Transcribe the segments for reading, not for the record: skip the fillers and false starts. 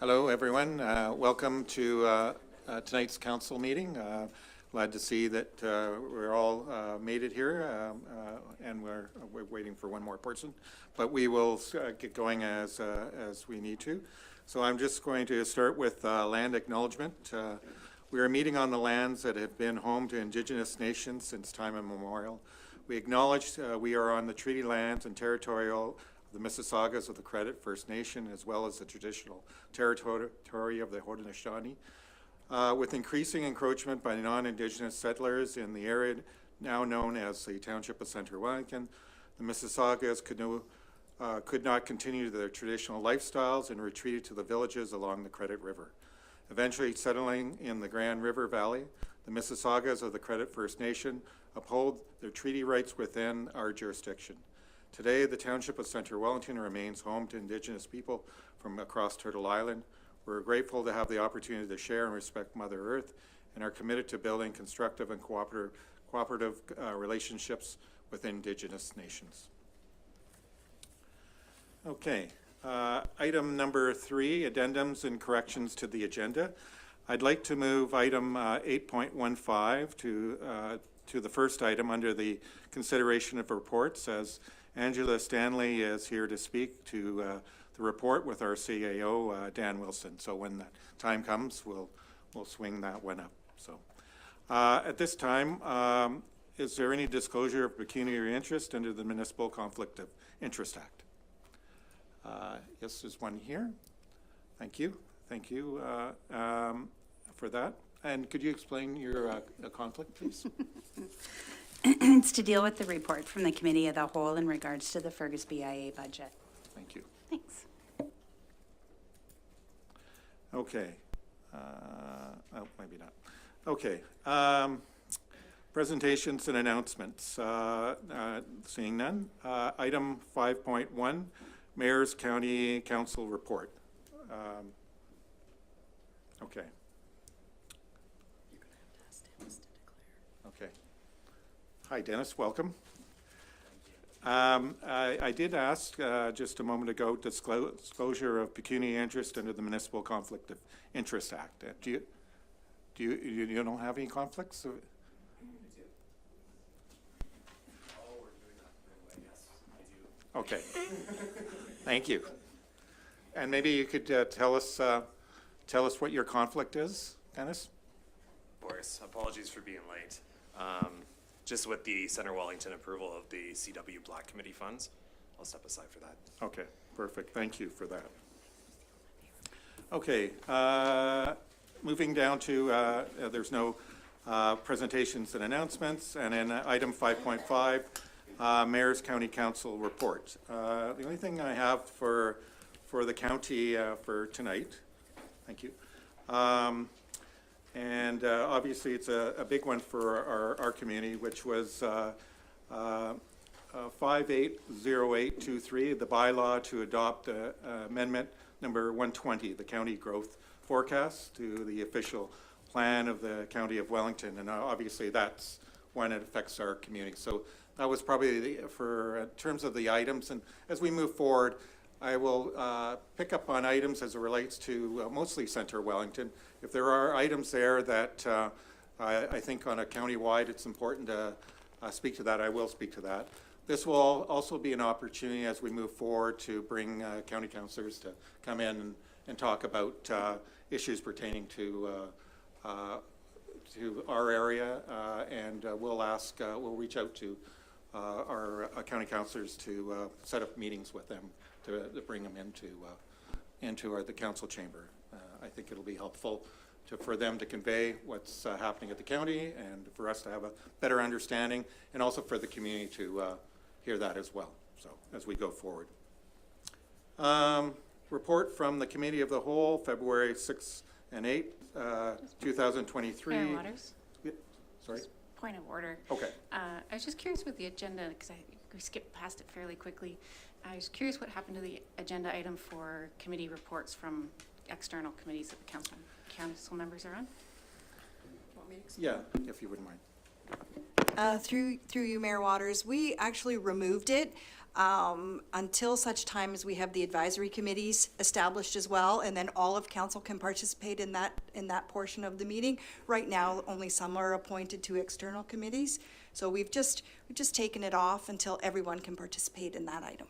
Hello, everyone. Welcome to tonight's council meeting. Glad to see that we're all made it here, and we're waiting for one more person, but we will get going as we need to. So I'm just going to start with land acknowledgement. We are meeting on the lands that have been home to Indigenous nations since time immemorial. We acknowledge we are on the treaty lands and territorial the Mississaugas of the Credit First Nation, as well as the traditional territory of the Haudenosaunee. With increasing encroachment by non-Indigenous settlers in the area now known as the Township of Centre Wellington, the Mississaugas could not continue their traditional lifestyles and retreated to the villages along the Credit River. Eventually settling in the Grand River Valley, the Mississaugas of the Credit First Nation uphold their treaty rights within our jurisdiction. Today, the Township of Centre Wellington remains home to Indigenous people from across Turtle Island. We're grateful to have the opportunity to share and respect Mother Earth and are committed to building constructive and cooperative relationships with Indigenous nations. Okay, item number 3, addendums and corrections to the agenda. I'd like to move item 8.15 to the first item under the consideration of reports, as Angela Stanley is here to speak to the report with our CAO, Dan Wilson. So when the time comes, we'll swing that one up. So at this time, is there any disclosure of pecuniary interest under the Municipal Conflict of Interest Act? Yes, there's one here. Thank you. Thank you for that. And could you explain your conflict, please? It's to deal with the report from the Committee of the Whole in regards to the Fergus BIA budget. Thank you. Thanks. Okay. Oh, maybe not. Okay. Presentations and announcements. Seeing none. Item 5.1, Mayor's County Council Report. Okay. Okay. Hi, Dennis. Welcome. I did ask just a moment ago disclosure of pecuniary interest under the Municipal Conflict of Interest Act. Do you don't have any conflicts? Okay. Thank you. And maybe you could tell us what your conflict is, Dennis. Of course. Apologies for being late. Just with the Centre Wellington approval of the CW Black Committee funds, I'll step aside for that. Okay, perfect. Thank you for that. Okay, moving down to, there's no presentations and announcements, and in item 5.5, Mayor's County Council report. The only thing I have for the county for tonight, thank you. And obviously it's a big one for our community, which was 580823, the bylaw to adopt amendment number 120, the county growth forecast to the official plan of the County of Wellington. And obviously that's one that affects our community. So that was probably for in terms of the items. And as we move forward, I will pick up on items as it relates to mostly Centre Wellington. If there are items there that I think on a county-wide it's important to speak to that, I will speak to that. This will also be an opportunity as we move forward to bring county councillors to come in and talk about issues pertaining to our area, and we'll reach out to our county councillors to set up meetings with them to bring them into the council chamber. I think it'll be helpful for them to convey what's happening at the county and for us to have a better understanding, and also for the community to hear that as well, so as we go forward. Report from the Committee of the Whole, February 6 and 8, 2023. Mayor Waters? Sorry? Point of order. Okay. I was just curious with the agenda, because we skipped past it fairly quickly. I was curious what happened to the agenda item for committee reports from external committees that the council members are on. Want me to explain? Yeah, if you wouldn't mind. Through you, Mayor Waters, we actually removed it until such time as we have the advisory committees established as well, and then all of council can participate in that portion of the meeting. Right now, only some are appointed to external committees, so we've just taken it off until everyone can participate in that item.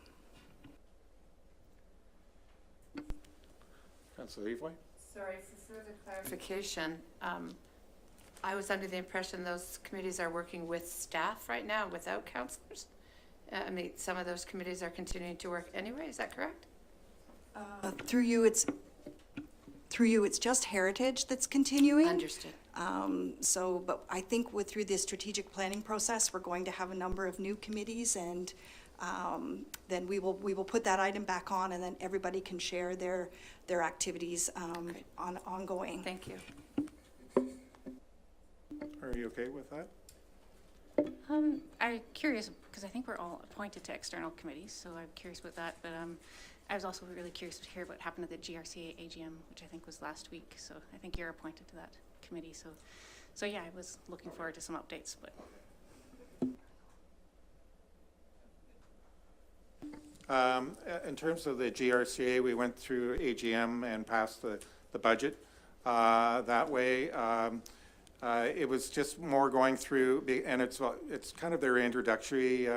Councillor Evoy? Sorry, for further clarification, I was under the impression those committees are working with staff right now without councillors. I mean, some of those committees are continuing to work anyway, is that correct? Through you, it's just Heritage that's continuing. Understood. But I think through the strategic planning process, we're going to have a number of new committees, and then we will put that item back on, and then everybody can share their activities ongoing. Thank you. Are you okay with that? I'm curious, because I think we're all appointed to external committees, so I'm curious about that. But I was also really curious to hear what happened at the GRCA AGM, which I think was last week. So I think you're appointed to that committee. So yeah, I was looking forward to some updates. But In terms of the GRCA, we went through AGM and passed the budget that way. It was just more going through, and it's kind of their introductory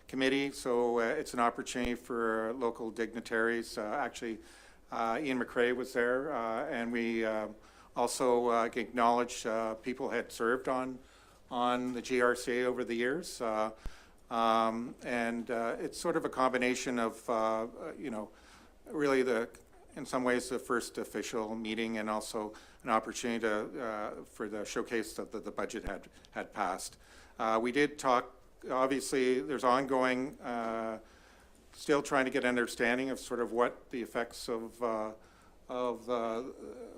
committee, so it's an opportunity for local dignitaries. Actually, Ian McRae was there, and we also acknowledged people had served on the GRCA over the years. It's sort of a combination of, really in some ways, the first official meeting, and also an opportunity for the showcase that the budget had passed. We did talk, obviously, there's ongoing, still trying to get an understanding of sort of what the effects of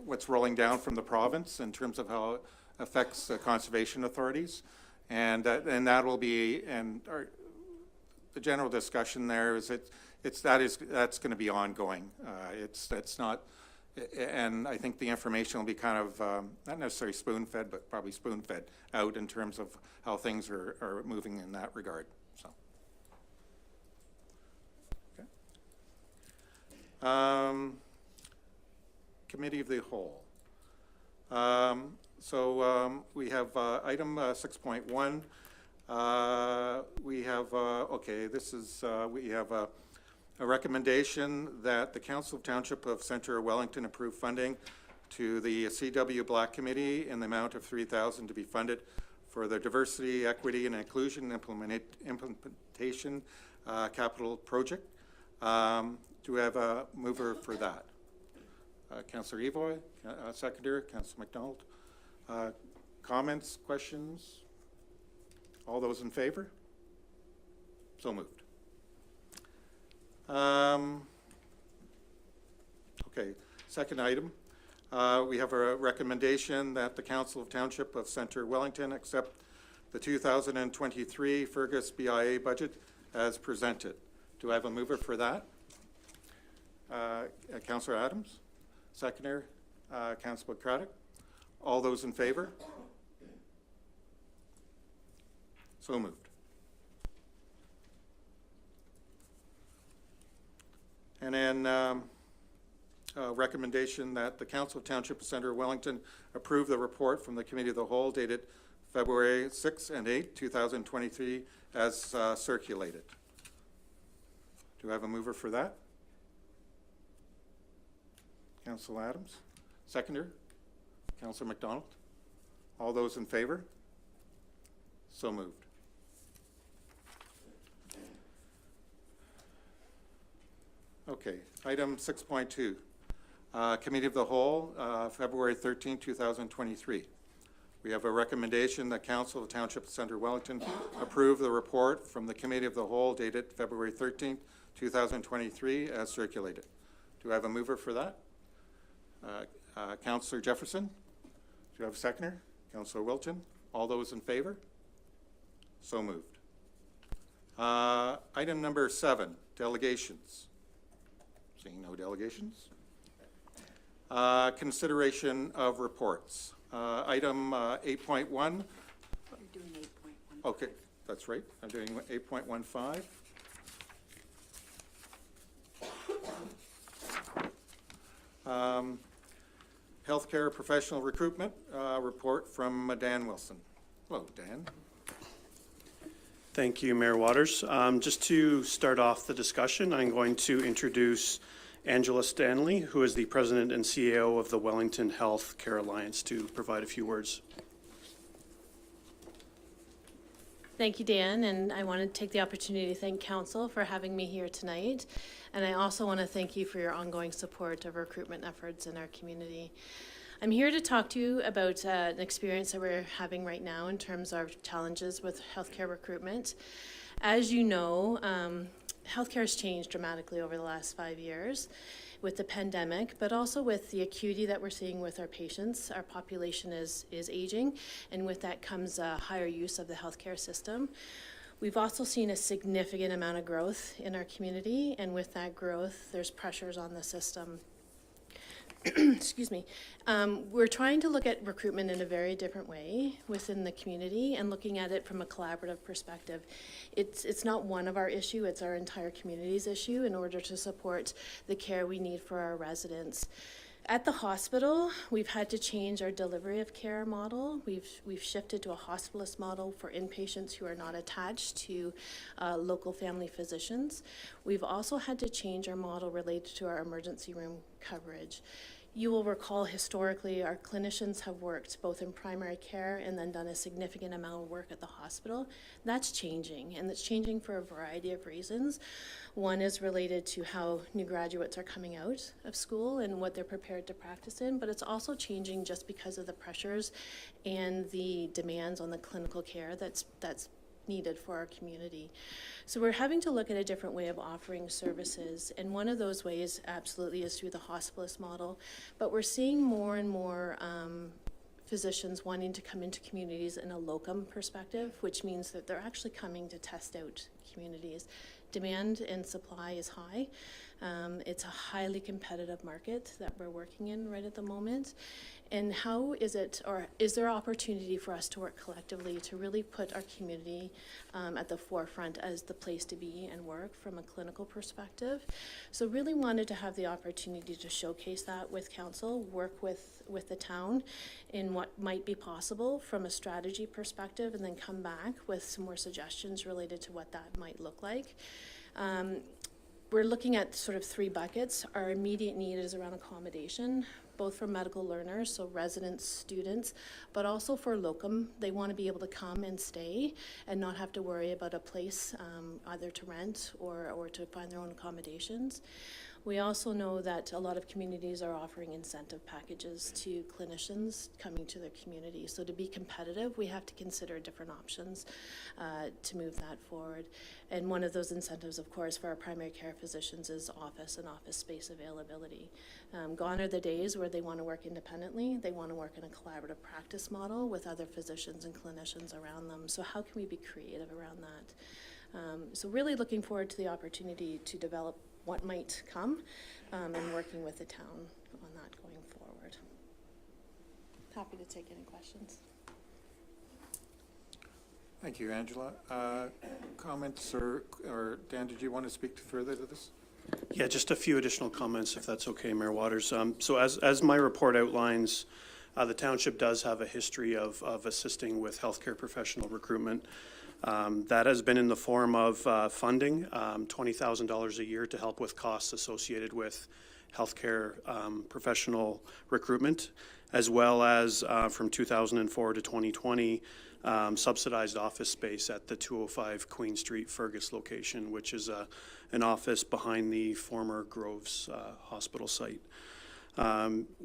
what's rolling down from the province in terms of how it affects the conservation authorities. And that will be, the general discussion there is that's going to be ongoing. That's not, and I think the information will be kind of not necessarily spoon-fed, but probably spoon-fed out in terms of how things are moving in that regard. So, okay. Committee of the Whole. We have item 6.1. We have, we have a recommendation that the Council of Township of Centre Wellington approve funding to the CW Black Committee in the amount of $3,000 to be funded for the Diversity, Equity and Inclusion Implementation Capital Project. Do we have a mover for that? Councillor Evoy, seconder, Councillor McDonald. Comments, questions? All those in favor? So moved. Okay, second item. We have a recommendation that the Council of Township of Centre Wellington accept the 2023 Fergus BIA budget as presented. Do I have a mover for that? Councillor Adams, seconder, Councillor Craddock. All those in favor? So moved. And then recommendation that the Council of Township of Centre Wellington approve the report from the Committee of the Whole dated February 6 and 8, 2023 as circulated. Do I have a mover for that? Councillor Adams. Seconder? Councillor McDonald. All those in favor? So moved. Okay, item 6.2, Committee of the Whole, February 13, 2023. We have a recommendation that Council of the Township of Centre Wellington approve the report from the Committee of the Whole dated February 13, 2023 as circulated. Do I have a mover for that? Councillor Jefferson. Do you have a seconder? Councillor Wilton. All those in favor? So moved. Item number 7, delegations. Seeing no delegations. Consideration of reports. Item 8.1. You're doing 8.1. Okay, that's right. I'm doing 8.15. Healthcare professional recruitment report from Dan Wilson. Hello, Dan. Thank you, Mayor Waters. Just to start off the discussion, I'm going to introduce Angela Stanley, who is the President and CEO of the Wellington Health Care Alliance, to provide a few words. Thank you, Dan, and I want to take the opportunity to thank Council for having me here tonight. And I also want to thank you for your ongoing support of recruitment efforts in our community. I'm here to talk to you about an experience that we're having right now in terms of challenges with healthcare recruitment. As you know, healthcare has changed dramatically over the last 5 years with the pandemic, but also with the acuity that we're seeing with our patients. Our population is aging, and with that comes a higher use of the healthcare system. We've also seen a significant amount of growth in our community, and with that growth, there's pressures on the system. Excuse me. We're trying to look at recruitment in a very different way within the community and looking at it from a collaborative perspective. It's not one of our issue, it's our entire community's issue in order to support the care we need for our residents. At the hospital, we've had to change our delivery of care model. We've shifted to a hospitalist model for inpatients who are not attached to local family physicians. We've also had to change our model related to our emergency room coverage. You will recall historically our clinicians have worked both in primary care and then done a significant amount of work at the hospital. That's changing, and it's changing for a variety of reasons. One is related to how new graduates are coming out of school and what they're prepared to practice in, but it's also changing just because of the pressures and the demands on the clinical care that's needed for our community. So we're having to look at a different way of offering services, and one of those ways absolutely is through the hospitalist model, but we're seeing more and more physicians wanting to come into communities in a locum perspective, which means that they're actually coming to test out communities. Demand and supply is high. It's a highly competitive market that we're working in right at the moment. And how is it, or is there opportunity for us to work collectively to really put our community at the forefront as the place to be and work from a clinical perspective? So really wanted to have the opportunity to showcase that with council, work with the town in what might be possible from a strategy perspective, and then come back with some more suggestions related to what that might look like. We're looking at sort of 3 buckets. Our immediate need is around accommodation, both for medical learners, so residents, students, but also for locum. They want to be able to come and stay and not have to worry about a place either to rent or to find their own accommodations. We also know that a lot of communities are offering incentive packages to clinicians coming to their community. So to be competitive, we have to consider different options to move that forward. And one of those incentives, of course, for our primary care physicians is office and office space availability. Gone are the days where they want to work independently. They want to work in a collaborative practice model with other physicians and clinicians around them. So how can we be creative around that? So really looking forward to the opportunity to develop what might come and working with the town on that going forward. Happy to take any questions. Thank you, Angela. Comments or Dan, did you want to speak further to this? Yeah, just a few additional comments, if that's okay, Mayor Waters. So as my report outlines, the township does have a history of assisting with healthcare professional recruitment. That has been in the form of funding, $20,000 a year to help with costs associated with healthcare professional recruitment, as well as from 2004 to 2020, subsidized office space at the 205 Queen Street Fergus location, which is an office behind the former Groves Hospital site.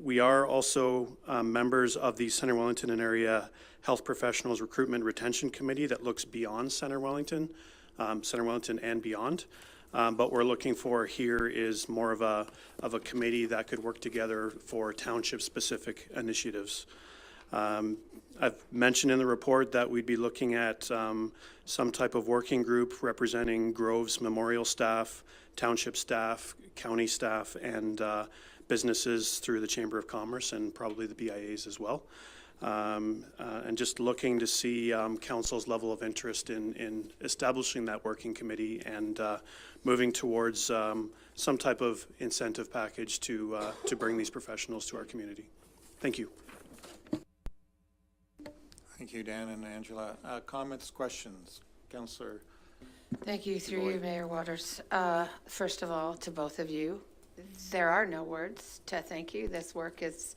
We are also members of the Centre Wellington and Area Health Professionals Recruitment Retention Committee that looks beyond Centre Wellington and beyond. But we're looking for here is more of a committee that could work together for township-specific initiatives. I've mentioned in the report that we'd be looking at some type of working group representing Groves Memorial staff, township staff, county staff, and businesses through the Chamber of Commerce and probably the BIAs as well. And just looking to see council's level of interest in establishing that working committee and moving towards some type of incentive package to bring these professionals to our community. Thank you. Thank you, Dan and Angela. Comments, questions? Councillor? Thank you, through you, Mayor Waters. First of all, to both of you, there are no words to thank you. This work is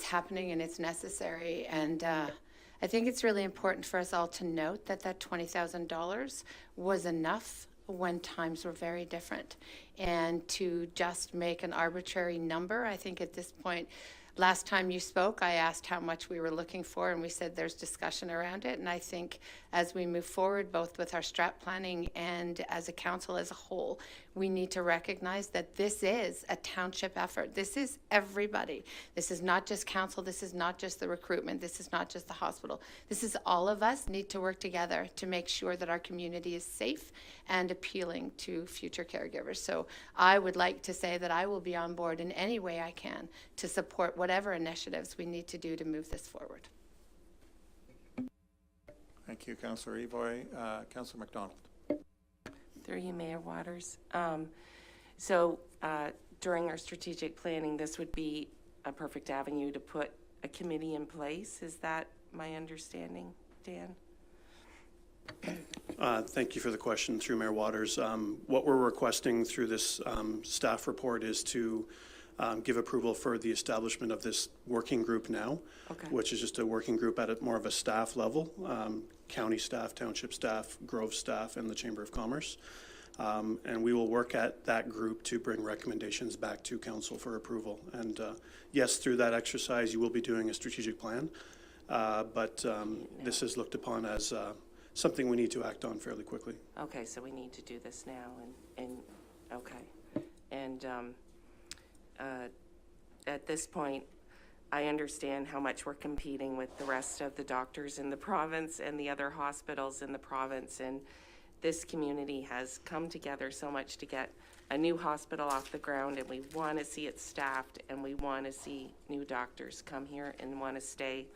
happening and it's necessary. And I think it's really important for us all to note that that $20,000 was enough when times were very different. And to just make an arbitrary number, I think at this point, last time you spoke, I asked how much we were looking for, and we said there's discussion around it. And I think as we move forward, both with our strat planning and as a council as a whole, we need to recognize that this is a township effort. This is everybody. This is not just council. This is not just the recruitment. This is not just the hospital. This is all of us need to work together to make sure that our community is safe and appealing to future caregivers. So I would like to say that I will be on board in any way I can to support whatever initiatives we need to do to move this forward. Thank you, Councillor Evoy. Councillor McDonald. Through you, Mayor Waters. During our strategic planning, this would be a perfect avenue to put a committee in place. Is that my understanding, Dan? Thank you for the question, through Mayor Waters. What we're requesting through this staff report is to give approval for the establishment of this working group now, Okay. which is just a working group at more of a staff level, county staff, township staff, Grove staff, and the Chamber of Commerce. And we will work at that group to bring recommendations back to council for approval. And yes, through that exercise, you will be doing a strategic plan, but this is looked upon as something we need to act on fairly quickly. Okay, so we need to do this now, and okay. And at this point, I understand how much we're competing with the rest of the doctors in the province and the other hospitals in the province, and this community has come together so much to get a new hospital off the ground, and we want to see it staffed, and we want to see new doctors come here and want to stay.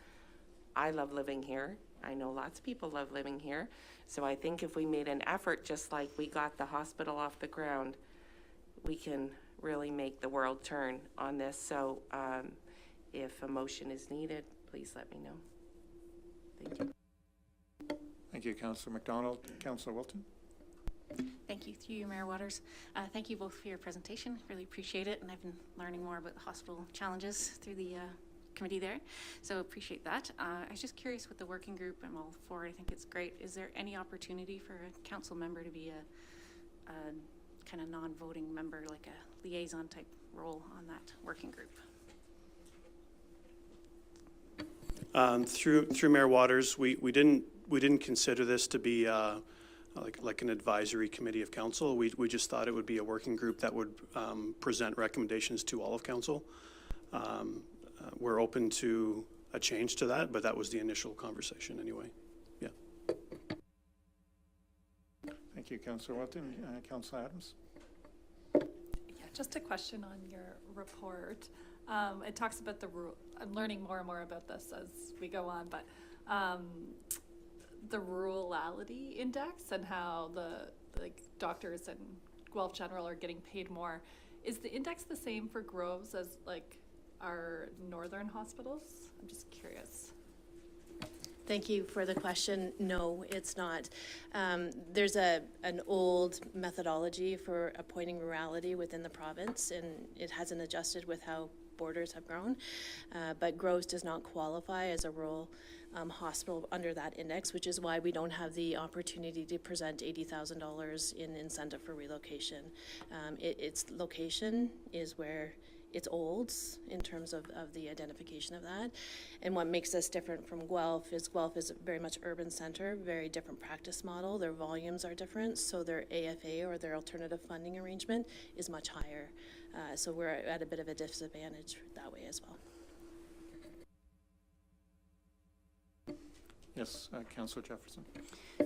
I love living here. I know lots of people love living here. So I think if we made an effort, just like we got the hospital off the ground, we can really make the world turn on this. So if a motion is needed, please let me know. Thank you. Thank you, Councillor McDonald. Councillor Wilton. Thank you, through you, Mayor Waters. Thank you both for your presentation. Really appreciate it. And I've been learning more about the hospital challenges through the committee there. So appreciate that. I was just curious with the working group. I'm all for it. I think it's great. Is there any opportunity for a council member to be a kind of non-voting member, like a liaison type role on that working group? Through Mayor Waters, we didn't consider this to be like an advisory committee of council. We just thought it would be a working group that would present recommendations to all of council. We're open to a change to that, but that was the initial conversation anyway. Yeah. Thank you, Councillor Wilton. Councillor Adams. Yeah, just a question on your report. It talks about the rule. I'm learning more and more about this as we go on, but the rurality index and how the doctors and Guelph General are getting paid more. Is the index the same for Groves as our northern hospitals? I'm just curious. Thank you for the question. No, it's not. There's an old methodology for appointing rurality within the province, and it hasn't adjusted with how borders have grown. But Groves does not qualify as a rural hospital under that index, which is why we don't have the opportunity to present $80,000 in incentive for relocation. Its location is where it's old in terms of the identification of that. And what makes us different from Guelph is very much urban center, very different practice model. Their volumes are different, so their AFA or their alternative funding arrangement is much higher. So we're at a bit of a disadvantage that way as well. Yes, Councillor Jefferson.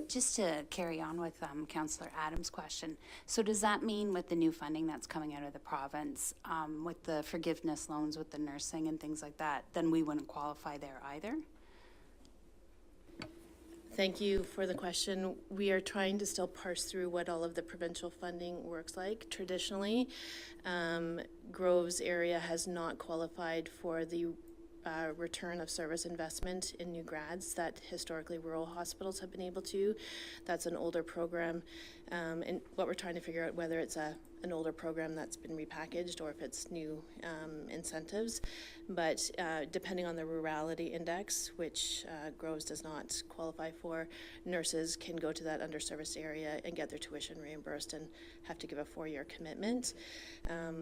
Just to carry on with Councillor Adams' question, so does that mean with the new funding that's coming out of the province, with the forgiveness loans, with the nursing and things like that, then we wouldn't qualify there either? Thank you for the question. We are trying to still parse through what all of the provincial funding works like. Traditionally, Groves area has not qualified for the return of service investment in new grads that historically rural hospitals have been able to. That's an older program, and what we're trying to figure out whether it's an older program that's been repackaged or if it's new incentives. But depending on the rurality index, which Groves does not qualify for, nurses can go to that underserviced area and get their tuition reimbursed and have to give a 4-year commitment.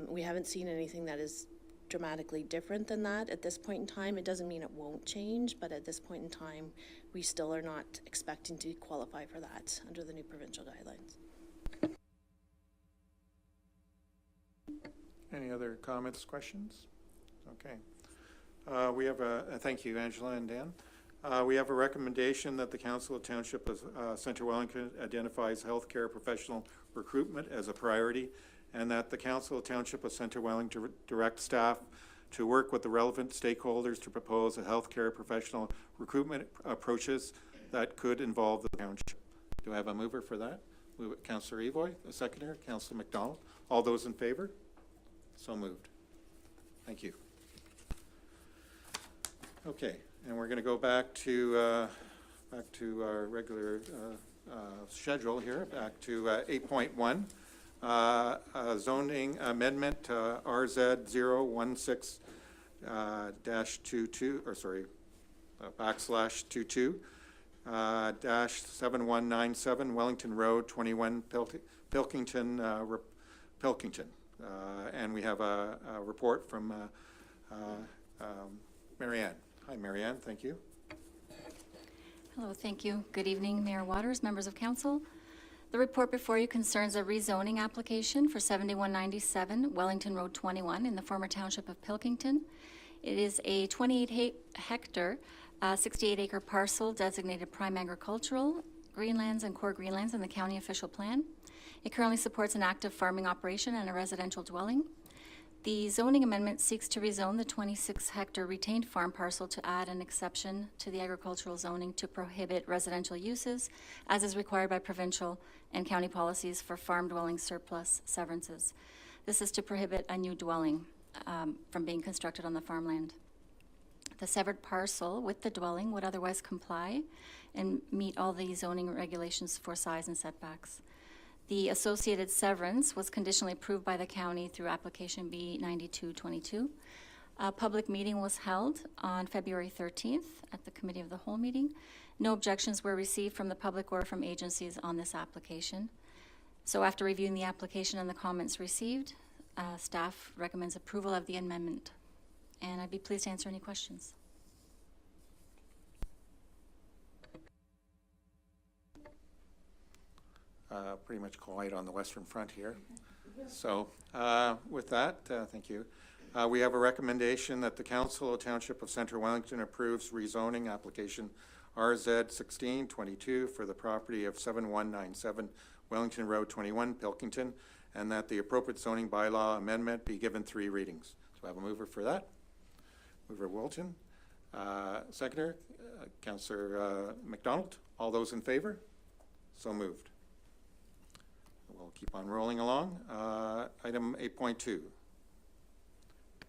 We haven't seen anything that is dramatically different than that at this point in time. It doesn't mean it won't change, but at this point in time, we still are not expecting to qualify for that under the new provincial guidelines. Any other comments, questions? Okay. We have thank you, Angela and Dan. We have a recommendation that the Council of Township of Centre Wellington identifies healthcare professional recruitment as a priority, and that the Council of Township of Centre Wellington direct staff to work with the relevant stakeholders to propose a healthcare professional recruitment approaches that could involve the township. Do I have a mover for that? Move it, Councillor Evoy, a seconder, Councillor McDonald. All those in favor? So moved. Thank you. Okay, and we're going to go back to our regular schedule here, back to 8.1. Zoning amendment RZ 016-22, or sorry, /22 -7197 Wellington Road, 21 Pilkington, Pilkington. And we have a report from Marianne. Hi, Marianne. Thank you. Hello, thank you. Good evening, Mayor Waters, members of council. The report before you concerns a rezoning application for 7197 Wellington Road 21 in the former township of Pilkington. It is a 28-hectare, 68-acre parcel designated prime agricultural, greenlands and core greenlands in the county official plan. It currently supports an active farming operation and a residential dwelling. The zoning amendment seeks to rezone the 26-hectare retained farm parcel to add an exception to the agricultural zoning to prohibit residential uses, as is required by provincial and county policies for farm dwelling surplus severances. This is to prohibit a new dwelling from being constructed on the farmland. The severed parcel with the dwelling would otherwise comply and meet all the zoning regulations for size and setbacks. The associated severance was conditionally approved by the county through application B9222. A public meeting was held on February 13th at the Committee of the Whole meeting. No objections were received from the public or from agencies on this application. So after reviewing the application and the comments received, staff recommends approval of the amendment. And I'd be pleased to answer any questions. Pretty much quiet on the Western Front here. So with that, thank you. We have a recommendation that the Council of Township of Centre Wellington approves rezoning application RZ 1622 for the property of 7197 Wellington Road 21, Pilkington, and that the appropriate zoning bylaw amendment be given 3 readings. So I have a mover for that. Mover Wilton. Seconder, Councillor McDonald. All those in favor? So moved. We'll keep on rolling along. Item 8.2.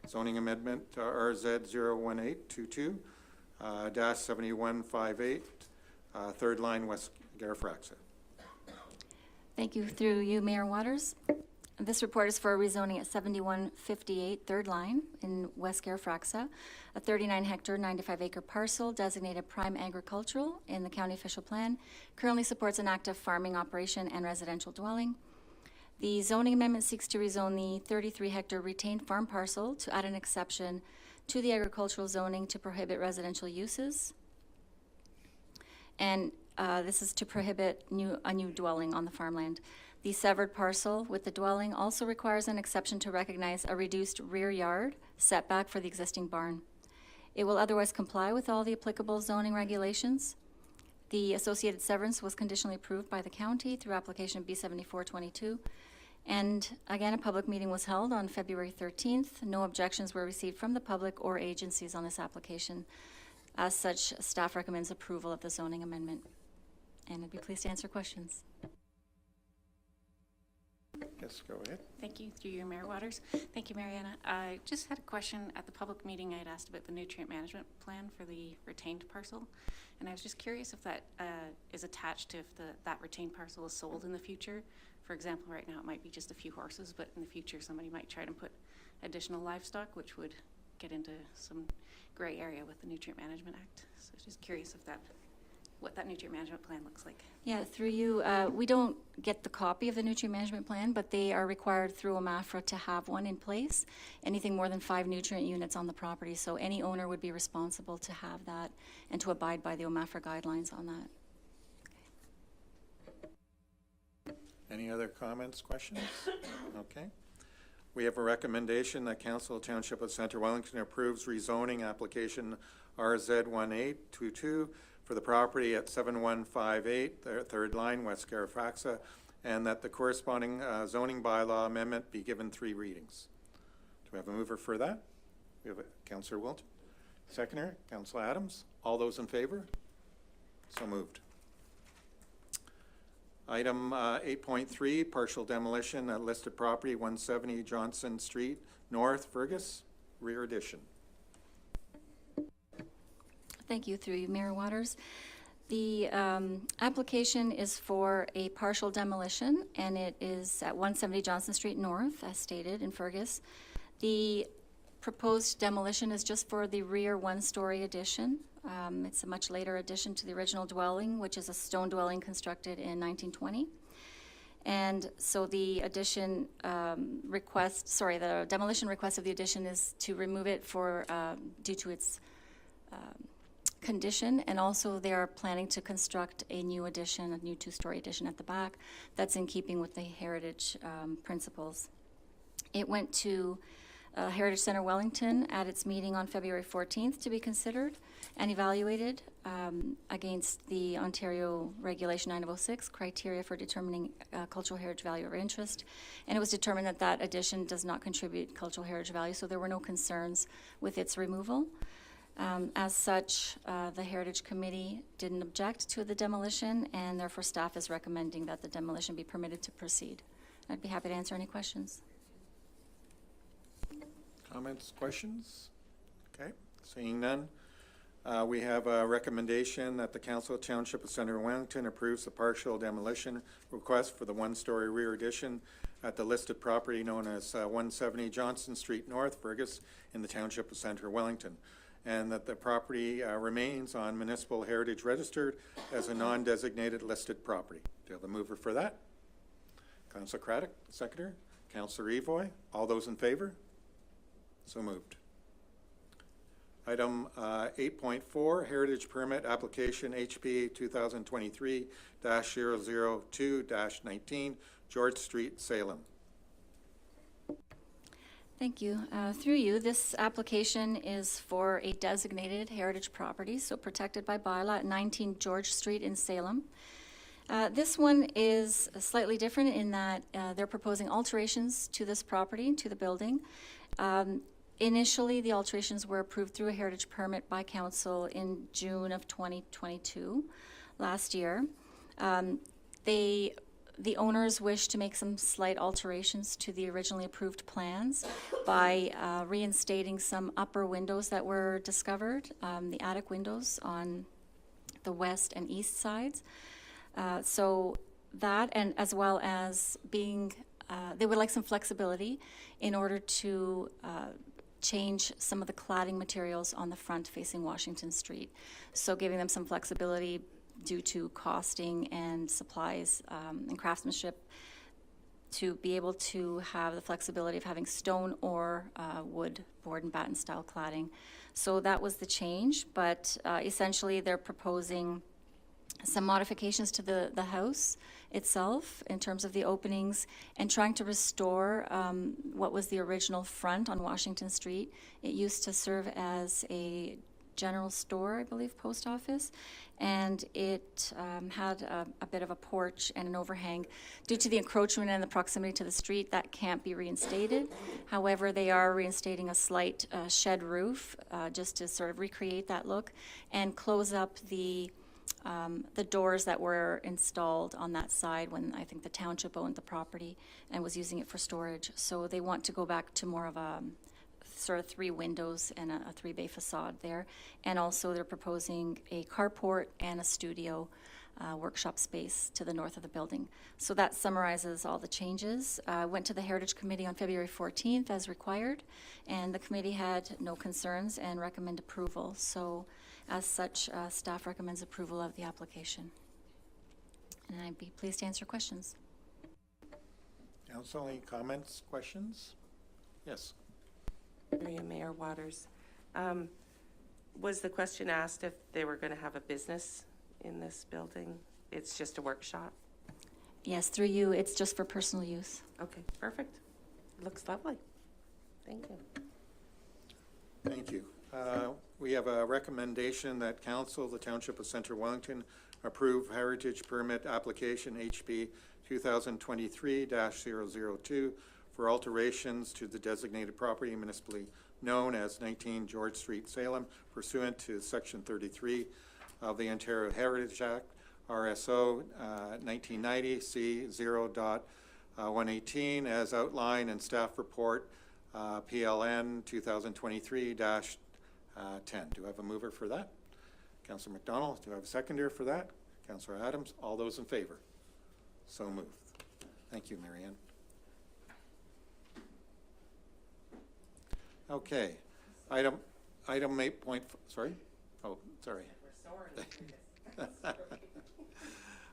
Zoning amendment RZ 01822 -7158 third line West Garafraxa. Thank you. Through you, Mayor Waters. This report is for a rezoning at 7158 third line in West Garafraxa, a 39-hectare, 95-acre parcel designated prime agricultural in the county official plan. Currently supports an active farming operation and residential dwelling. The zoning amendment seeks to rezone the 33-hectare retained farm parcel to add an exception to the agricultural zoning to prohibit residential uses. And this is to prohibit a new dwelling on the farmland. The severed parcel with the dwelling also requires an exception to recognize a reduced rear yard setback for the existing barn. It will otherwise comply with all the applicable zoning regulations. The associated severance was conditionally approved by the county through application B7422. And again, a public meeting was held on February 13th. No objections were received from the public or agencies on this application. As such, staff recommends approval of the zoning amendment. And I'd be pleased to answer questions. Yes, go ahead. Thank you, through you, Mayor Waters. Thank you, Mariana. I just had a question. At the public meeting, I had asked about the nutrient management plan for the retained parcel. And I was just curious if that is attached to if that retained parcel is sold in the future. For example, right now it might be just a few horses, but in the future somebody might try to put additional livestock, which would get into some gray area with the Nutrient Management Act. So I was just curious if what that nutrient management plan looks like. Yeah, through you, we don't get the copy of the nutrient management plan, but they are required through OMAFRA to have one in place. Anything more than 5 nutrient units on the property. So any owner would be responsible to have that and to abide by the OMAFRA guidelines on that. Any other comments, questions? Okay. We have a recommendation that Council of Township of Centre Wellington approves rezoning application RZ1822 for the property at 7158, third line, West Garafraxa, and that the corresponding zoning bylaw amendment be given 3 readings. Do we have a mover for that? We have Councillor Wilton. Seconder, Councillor Adams. All those in favor? So moved. Item 8.3, partial demolition at listed property 170 Johnston Street North, Fergus, rear addition. Thank you, through you, Mayor Waters. The application is for a partial demolition, and it is at 170 Johnston Street North, as stated, in Fergus. The proposed demolition is just for the rear 1-story addition. It's a much later addition to the original dwelling, which is a stone dwelling constructed in 1920. And so the addition the demolition request of the addition is to remove it for due to its condition, and also they are planning to construct a new addition, a new 2-story addition at the back. That's in keeping with the heritage principles. It went to Heritage Centre Wellington at its meeting on February 14th to be considered and evaluated against the Ontario Regulation 9006 criteria for determining cultural heritage value or interest. And it was determined that that addition does not contribute cultural heritage value, so there were no concerns with its removal. As such, the Heritage Committee didn't object to the demolition, and therefore staff is recommending that the demolition be permitted to proceed. I'd be happy to answer any questions. Comments, questions? Okay, seeing none. We have a recommendation that the Council of Township of Centre Wellington approves the partial demolition request for the 1-story rear addition at the listed property known as 170 Johnston Street North, Fergus, in the Township of Centre Wellington, and that the property remains on Municipal Heritage Registered as a non-designated listed property. Do you have a mover for that? Councillor Craddock, seconder. Councillor Evoy. All those in favor? So moved. Item 8.4, Heritage Permit Application HPA 2023-002-19, George Street, Salem. Thank you. Through you, this application is for a designated heritage property, so protected by bylaw at 19 George Street in Salem. This one is slightly different in that they're proposing alterations to this property, to the building. Initially, the alterations were approved through a heritage permit by council in June of 2022, last year. The owners wish to make some slight alterations to the originally approved plans by reinstating some upper windows that were discovered, the attic windows on the west and east sides. So that, and as well as being, they would like some flexibility in order to change some of the cladding materials on the front facing Washington Street. So giving them some flexibility due to costing and supplies and craftsmanship to be able to have the flexibility of having stone or wood, board and batten style cladding. So that was the change, but essentially they're proposing some modifications to the house itself in terms of the openings and trying to restore what was the original front on Washington Street. It used to serve as a general store, I believe, post office, and it had a bit of a porch and an overhang. Due to the encroachment and the proximity to the street, that can't be reinstated. However, they are reinstating a slight shed roof just to sort of recreate that look and close up the doors that were installed on that side when I think the township owned the property and was using it for storage. So they want to go back to more of a sort of 3 windows and a 3-bay facade there. And also they're proposing a carport and a studio workshop space to the north of the building. So that summarizes all the changes. Went to the Heritage Committee on February 14th as required, and the committee had no concerns and recommend approval. So as such, staff recommends approval of the application. And I'd be pleased to answer questions. Council, any comments, questions? Yes. Mayor Waters. Was the question asked if they were going to have a business in this building? It's just a workshop? Yes, through you, it's just for personal use. Okay, perfect. Looks lovely. Thank you. Thank you. We have a recommendation that council, the Township of Centre Wellington, approve heritage permit application HB 2023-002 for alterations to the designated property municipally known as 19 George Street, Salem, pursuant to Section 33 of the Ontario Heritage Act, RSO 1990 C 0.118, as outlined in staff report PLN 2023-10. Do I have a mover for that? Councillor McDonald. Do I have a seconder for that? Councillor Adams. All those in favor? So moved. Thank you, Marianne. Okay. Item 8 point, sorry? Oh, sorry.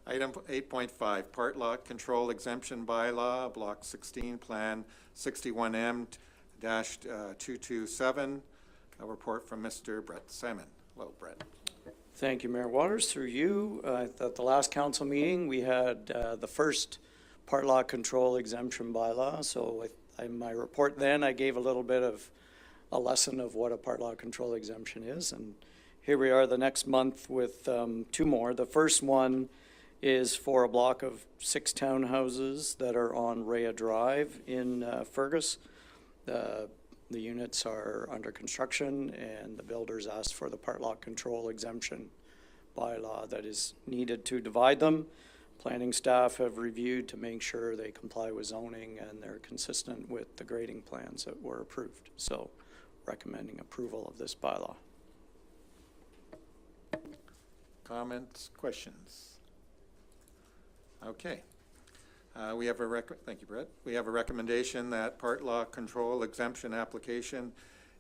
Item 8.5, part lot control exemption bylaw, block 16, plan 61M-227. A report from Mr. Brett Salmon. Hello, Brett. Thank you, Mayor Waters. Through you, at the last council meeting, we had the first part lot control exemption bylaw. So in my report then, I gave a little bit of a lesson of what a part lot control exemption is. And here we are the next month with 2 more. The first one is for a block of 6 townhouses that are on Rhea Drive in Fergus. The units are under construction, and the builders asked for the part lot control exemption bylaw that is needed to divide them. Planning staff have reviewed to make sure they comply with zoning and they're consistent with the grading plans that were approved. So recommending approval of this bylaw. Comments, questions? Okay. We have thank you, Brett. We have a recommendation that part law control exemption application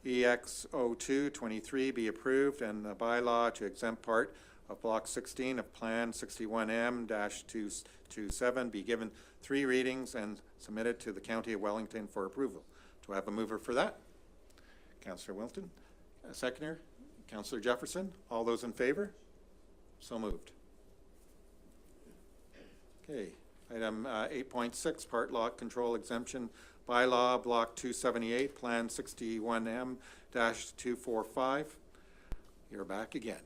EX0223 be approved and the bylaw to exempt part of block 16 of plan 61M-227 be given 3 readings and submitted to the County of Wellington for approval. Do I have a mover for that? Councillor Wilton. A seconder? Councillor Jefferson. All those in favor? So moved. Okay. Item 8.6, part lot control exemption bylaw, block 278, plan 61M-245. You're back again.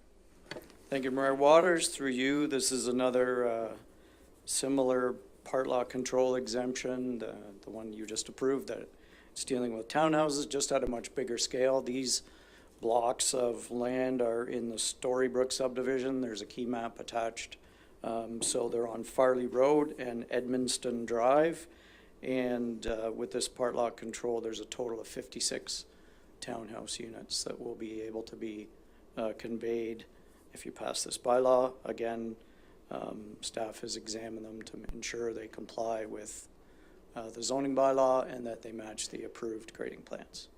Thank you, Mayor Waters. Through you, this is another similar part lot control exemption, the one you just approved, that it's dealing with townhouses just at a much bigger scale. These blocks of land are in the Storybrook subdivision. There's a key map attached. So they're on Farley Road and Edmundston Drive. And with this part lot control, there's a total of 56 townhouse units that will be able to be conveyed if you pass this bylaw. Again, staff has examined them to ensure they comply with the zoning bylaw and that they match the approved grading plans.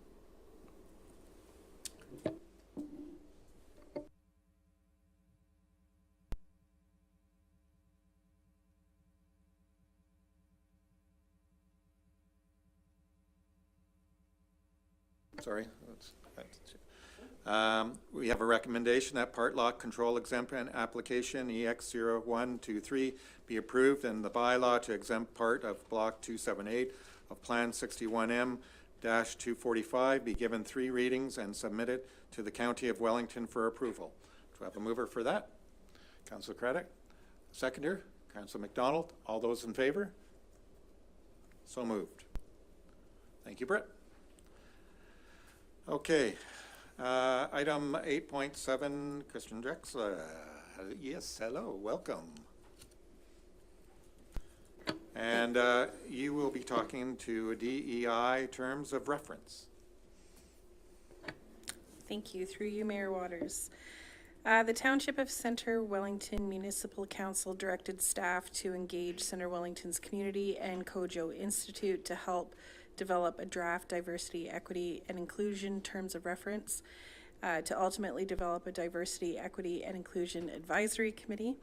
Sorry. We have a recommendation that part lot control exemption application EX0123 be approved and the bylaw to exempt part of block 278 of plan 61M-245 be given 3 readings and submitted to the County of Wellington for approval. Do I have a mover for that? Councillor Craddock. Seconder, Councillor McDonald. All those in favor? So moved. Thank you, Brett. Okay. Item 8.7, Christian Drexler. Yes, hello, welcome. And you will be talking to DEI terms of reference. Thank you. Through you, Mayor Waters. The Township of Centre Wellington Municipal Council directed staff to engage Centre Wellington's Community and COJO Institute to help develop a draft diversity, equity, and inclusion terms of reference, to ultimately develop a diversity, equity, and inclusion advisory committee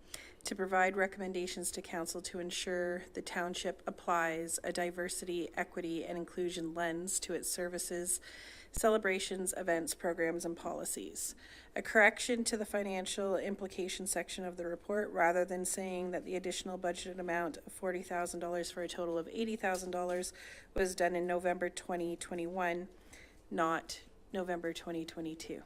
to provide recommendations to council to ensure the township applies a diversity, equity, and inclusion lens to its services, celebrations, events, programs, and policies. A correction to the financial implication section of the report, rather than saying that the additional budgeted amount of $40,000 for a total of $80,000 was done in November 2021, not November 2022.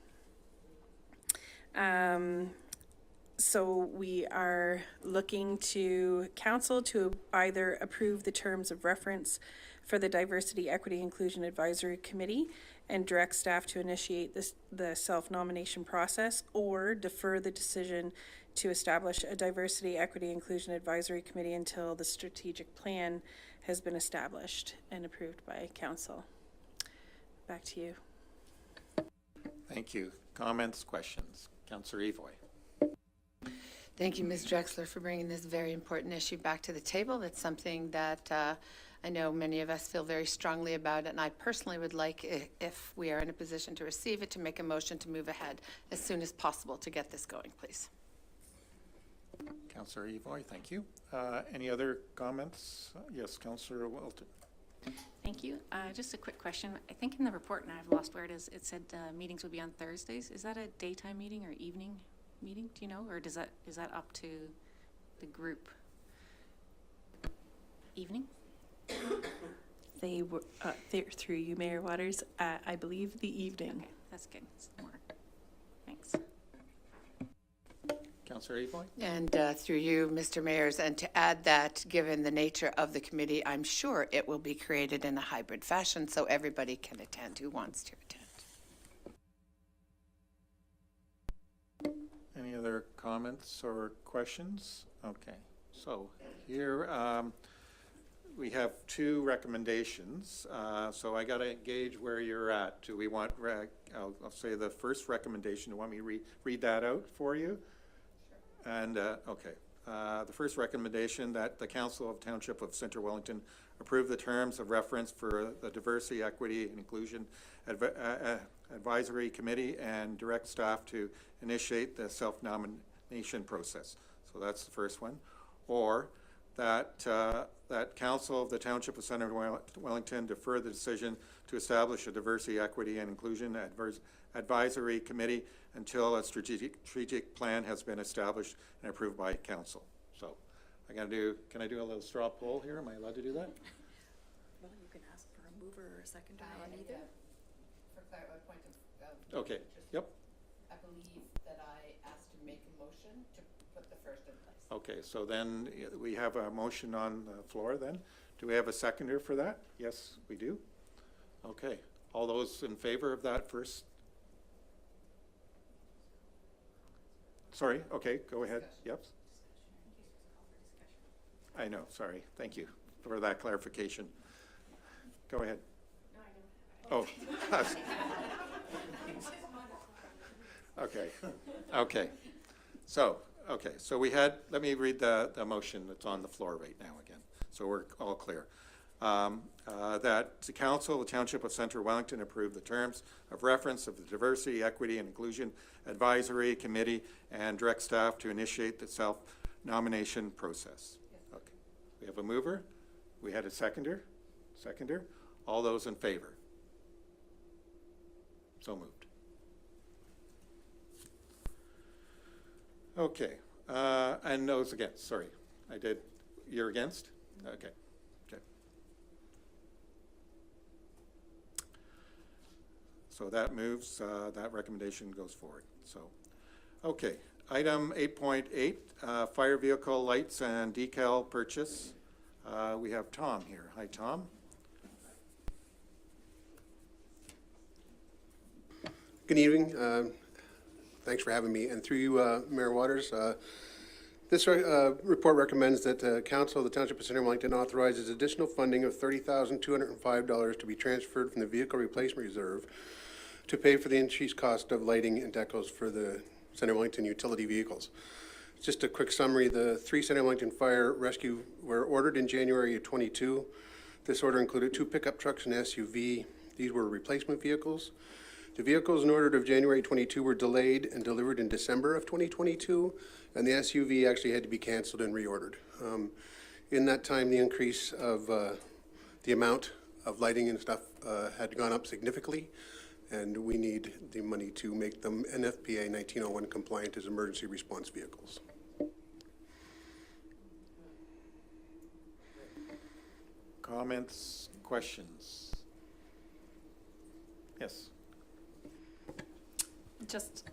So we are looking to council to either approve the terms of reference for the Diversity, Equity, Inclusion Advisory Committee and direct staff to initiate the self-nomination process, or defer the decision to establish a Diversity, Equity, Inclusion Advisory Committee until the strategic plan has been established and approved by council. Back to you. Thank you. Comments, questions? Councillor Evoy. Thank you, Ms. Drexler, for bringing this very important issue back to the table. It's something that I know many of us feel very strongly about, and I personally would like, if we are in a position to receive it, to make a motion to move ahead as soon as possible to get this going, please. Councillor Evoy, thank you. Any other comments? Yes, Councillor Wilton. Thank you. Just a quick question. I think in the report, and I've lost where it is, it said meetings would be on Thursdays. Is that a daytime meeting or evening meeting? Do you know, or is that up to the group? Evening? They were through you, Mayor Waters. I believe the evening. Okay, that's good. It's more. Thanks. Councillor Evoy. And through you, Mr. Mayors, and to add that, given the nature of the committee, I'm sure it will be created in a hybrid fashion so everybody can attend who wants to attend. Any other comments or questions? Okay, so here we have two recommendations. So I got to gauge where you're at. Do we want, I'll say the first recommendation. Do you want me to read that out for you? Sure. And, okay. The first recommendation, that the Council of Township of Centre Wellington approve the terms of reference for the Diversity, Equity, and Inclusion Advisory Committee and direct staff to initiate the self-nomination process. So that's the first one. Or that that Council of the Township of Centre Wellington defer the decision to establish a Diversity, Equity, and Inclusion Advisory Committee until a strategic plan has been established and approved by Council. So can I do a little straw poll here? Am I allowed to do that? Well, you can ask for a mover or a seconder on either. For a point of Okay, yep. I believe that I asked to make a motion to put the first in place. Okay, so then we have a motion on the floor then. Do we have a seconder for that? Yes, we do. Okay, all those in favor of that first? Sorry, okay, go ahead. Yep. I know, sorry. Thank you for that clarification. Go ahead. Oh. Okay. So we had, let me read the motion that's on the floor right now again, so we're all clear. That the Council of the Township of Centre Wellington approve the terms of reference of the Diversity, Equity, and Inclusion Advisory Committee and direct staff to initiate the self-nomination process. Okay. We have a mover. We had a seconder. All those in favor? So moved. Okay, and those against, sorry. You're against? Okay. So that moves, that recommendation goes forward. So, okay. Item 8.8, fire vehicle lights and decal purchase. We have Tom here. Hi, Tom. Good evening. Thanks for having me. And through you, Mayor Waters, this report recommends that Council of the Township of Centre Wellington authorizes additional funding of $30,205 to be transferred from the Vehicle Replacement Reserve to pay for the increased cost of lighting and decals for the Centre Wellington utility vehicles. Just a quick summary, the 3 Centre Wellington Fire Rescue were ordered in January of 22. This order included 2 pickup trucks and SUV. These were replacement vehicles. The vehicles in order of January 22 were delayed and delivered in December of 2022, and the SUV actually had to be canceled and reordered. In that time, the increase of the amount of lighting and stuff had gone up significantly, and we need the money to make them NFPA 1901 compliant as emergency response vehicles. Comments, questions? Yes. Just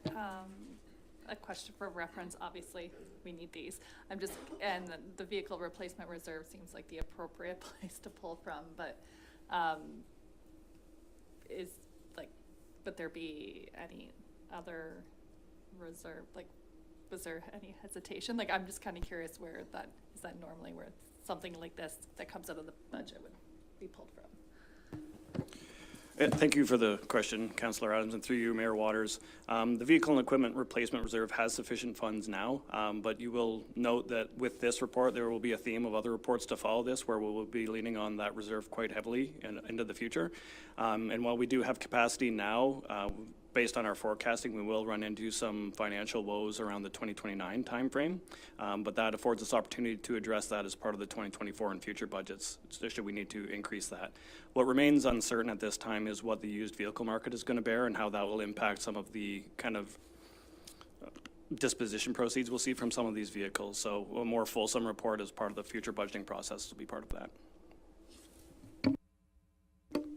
a question for reference. Obviously, we need these. And the vehicle replacement reserve seems like the appropriate place to pull from, but would there be any other reserve? Like, was there any hesitation? Like, I'm just kind of curious where is that normally where something like this that comes out of the budget would be pulled from? Thank you for the question, Councillor Adams, and through you, Mayor Waters. The Vehicle and Equipment Replacement Reserve has sufficient funds now, but you will note that with this report, there will be a theme of other reports to follow this, where we will be leaning on that reserve quite heavily into the future. And while we do have capacity now, based on our forecasting, we will run into some financial woes around the 2029 timeframe, but that affords us opportunity to address that as part of the 2024 and future budgets, should we need to increase that. What remains uncertain at this time is what the used vehicle market is going to bear and how that will impact some of the kind of disposition proceeds we'll see from some of these vehicles. So a more fulsome report as part of the future budgeting process will be part of that.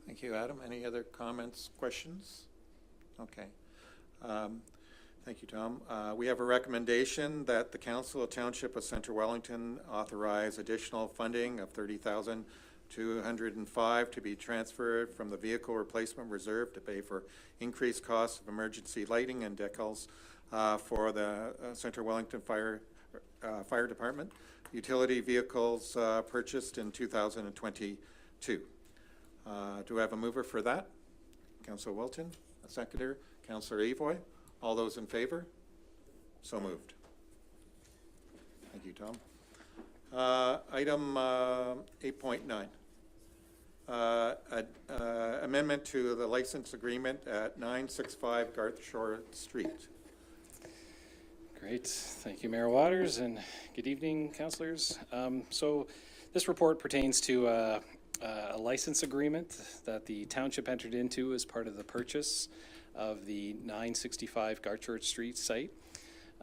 Thank you, Adam. Any other comments, questions? Okay. Thank you, Tom. We have a recommendation that the Council of Township of Centre Wellington authorize additional funding of $30,205 to be transferred from the Vehicle Replacement Reserve to pay for increased costs of emergency lighting and decals for the Centre Wellington Fire Department utility vehicles purchased in 2022. Do we have a mover for that? Councillor Wilton? A seconder, Councillor Evoy. All those in favor? So moved. Thank you, Tom. Item 8.9. Amendment to the license agreement at 965 Garth Shore Street. Great. Thank you, Mayor Waters, and good evening, councillors. So this report pertains to a license agreement that the township entered into as part of the purchase of the 965 Garchurch Street site.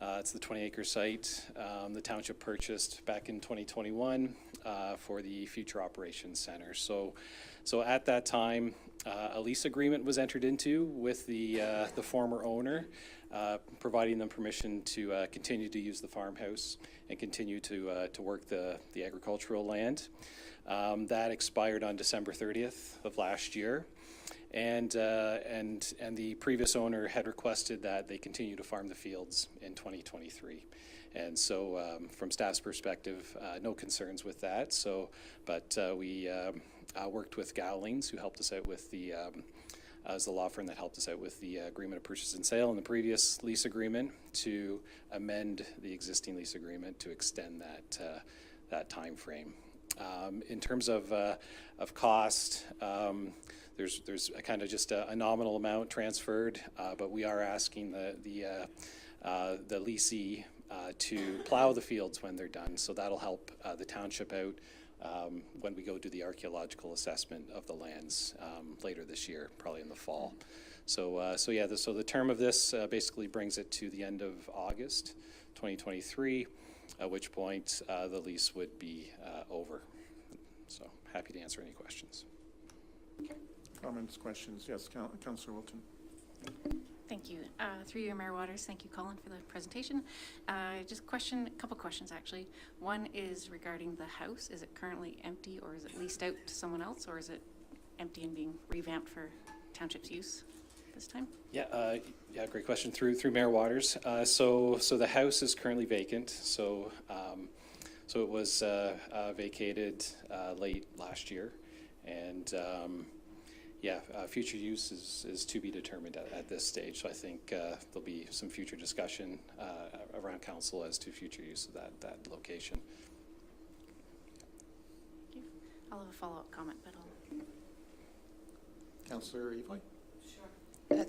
It's the 20-acre site the township purchased back in 2021 for the Future Operations Center. So at that time, a lease agreement was entered into with the former owner, providing them permission to continue to use the farmhouse and continue to work the agricultural land. That expired on December 30th of last year, and the previous owner had requested that they continue to farm the fields in 2023. And so from staff's perspective, no concerns with that. So, but we worked with Gowlings, who helped us out with the as the law firm that helped us out with the agreement of purchase and sale and the previous lease agreement, to amend the existing lease agreement to extend that time frame. In terms of cost, there's a kind of just a nominal amount transferred, but we are asking the leasee to plow the fields when they're done. So that'll help the township out when we go do the archaeological assessment of the lands later this year, probably in the fall. So so the term of this basically brings it to the end of August 2023, at which point the lease would be over. So happy to answer any questions. Comments, questions? Yes, Councillor Wilton. Thank you. Through you, Mayor Waters, thank you, Colin, for the presentation. Just a couple questions actually. One is regarding the house. Is it currently empty, or is it leased out to someone else, or is it empty and being revamped for township's use this time? Yeah, great question. Through Mayor Waters. So the house is currently vacant. So it was vacated late last year, and future use is to be determined at this stage. So I think there'll be some future discussion around council as to future use of that location. Thank you. I'll have a follow-up comment, but I'll... Councillor Evoy?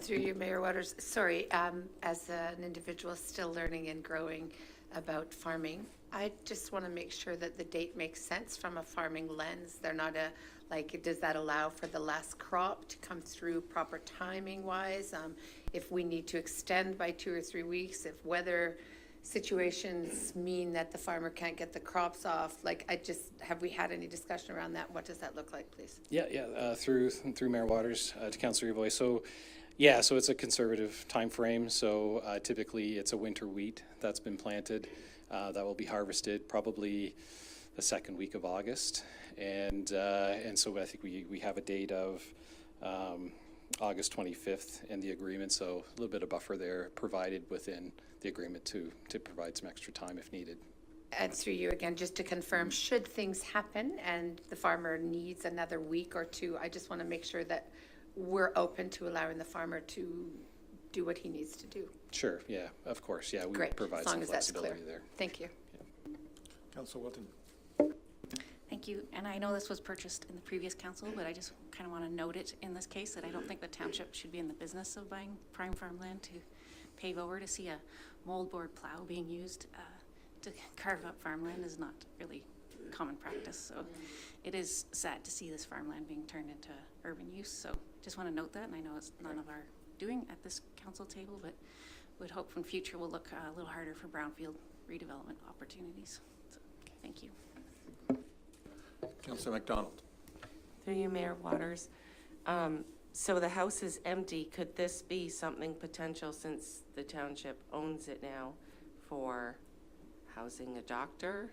Through you, Mayor Waters. Sorry, as an individual still learning and growing about farming, I just want to make sure that the date makes sense from a farming lens. They're not does that allow for the last crop to come through proper timing wise? If we need to extend by 2 or 3 weeks, if weather situations mean that the farmer can't get the crops off, have we had any discussion around that? What does that look like, please? Through Mayor Waters to Councillor Evoy. So it's a conservative time frame. So typically it's a winter wheat that's been planted that will be harvested probably the second week of August, and so I think we have a date of August 25th in the agreement. So a little bit of buffer there provided within the agreement to provide some extra time if needed. And through you again, just to confirm, should things happen and the farmer needs another week or two, I just want to make sure that we're open to allowing the farmer to do what he needs to do. Sure, yeah, of course, yeah, we Great, provide as long some as that's flexibility clear. there. Thank you. Councillor Wilton? Thank you. And I know this was purchased in the previous council, but I just kind of want to note it in this case that I don't think the township should be in the business of buying prime farmland to pave over. To see a moldboard plow being used to carve up farmland is not really common practice. So it is sad to see this farmland being turned into urban use. So just want to note that, and I know it's none of our doing at this council table, but would hope in future we'll look a little harder for brownfield redevelopment opportunities. So, thank you. Councillor MacDonald? Through you, Mayor Waters. So the house is empty. Could this be something potential, since the township owns it now, for housing a doctor?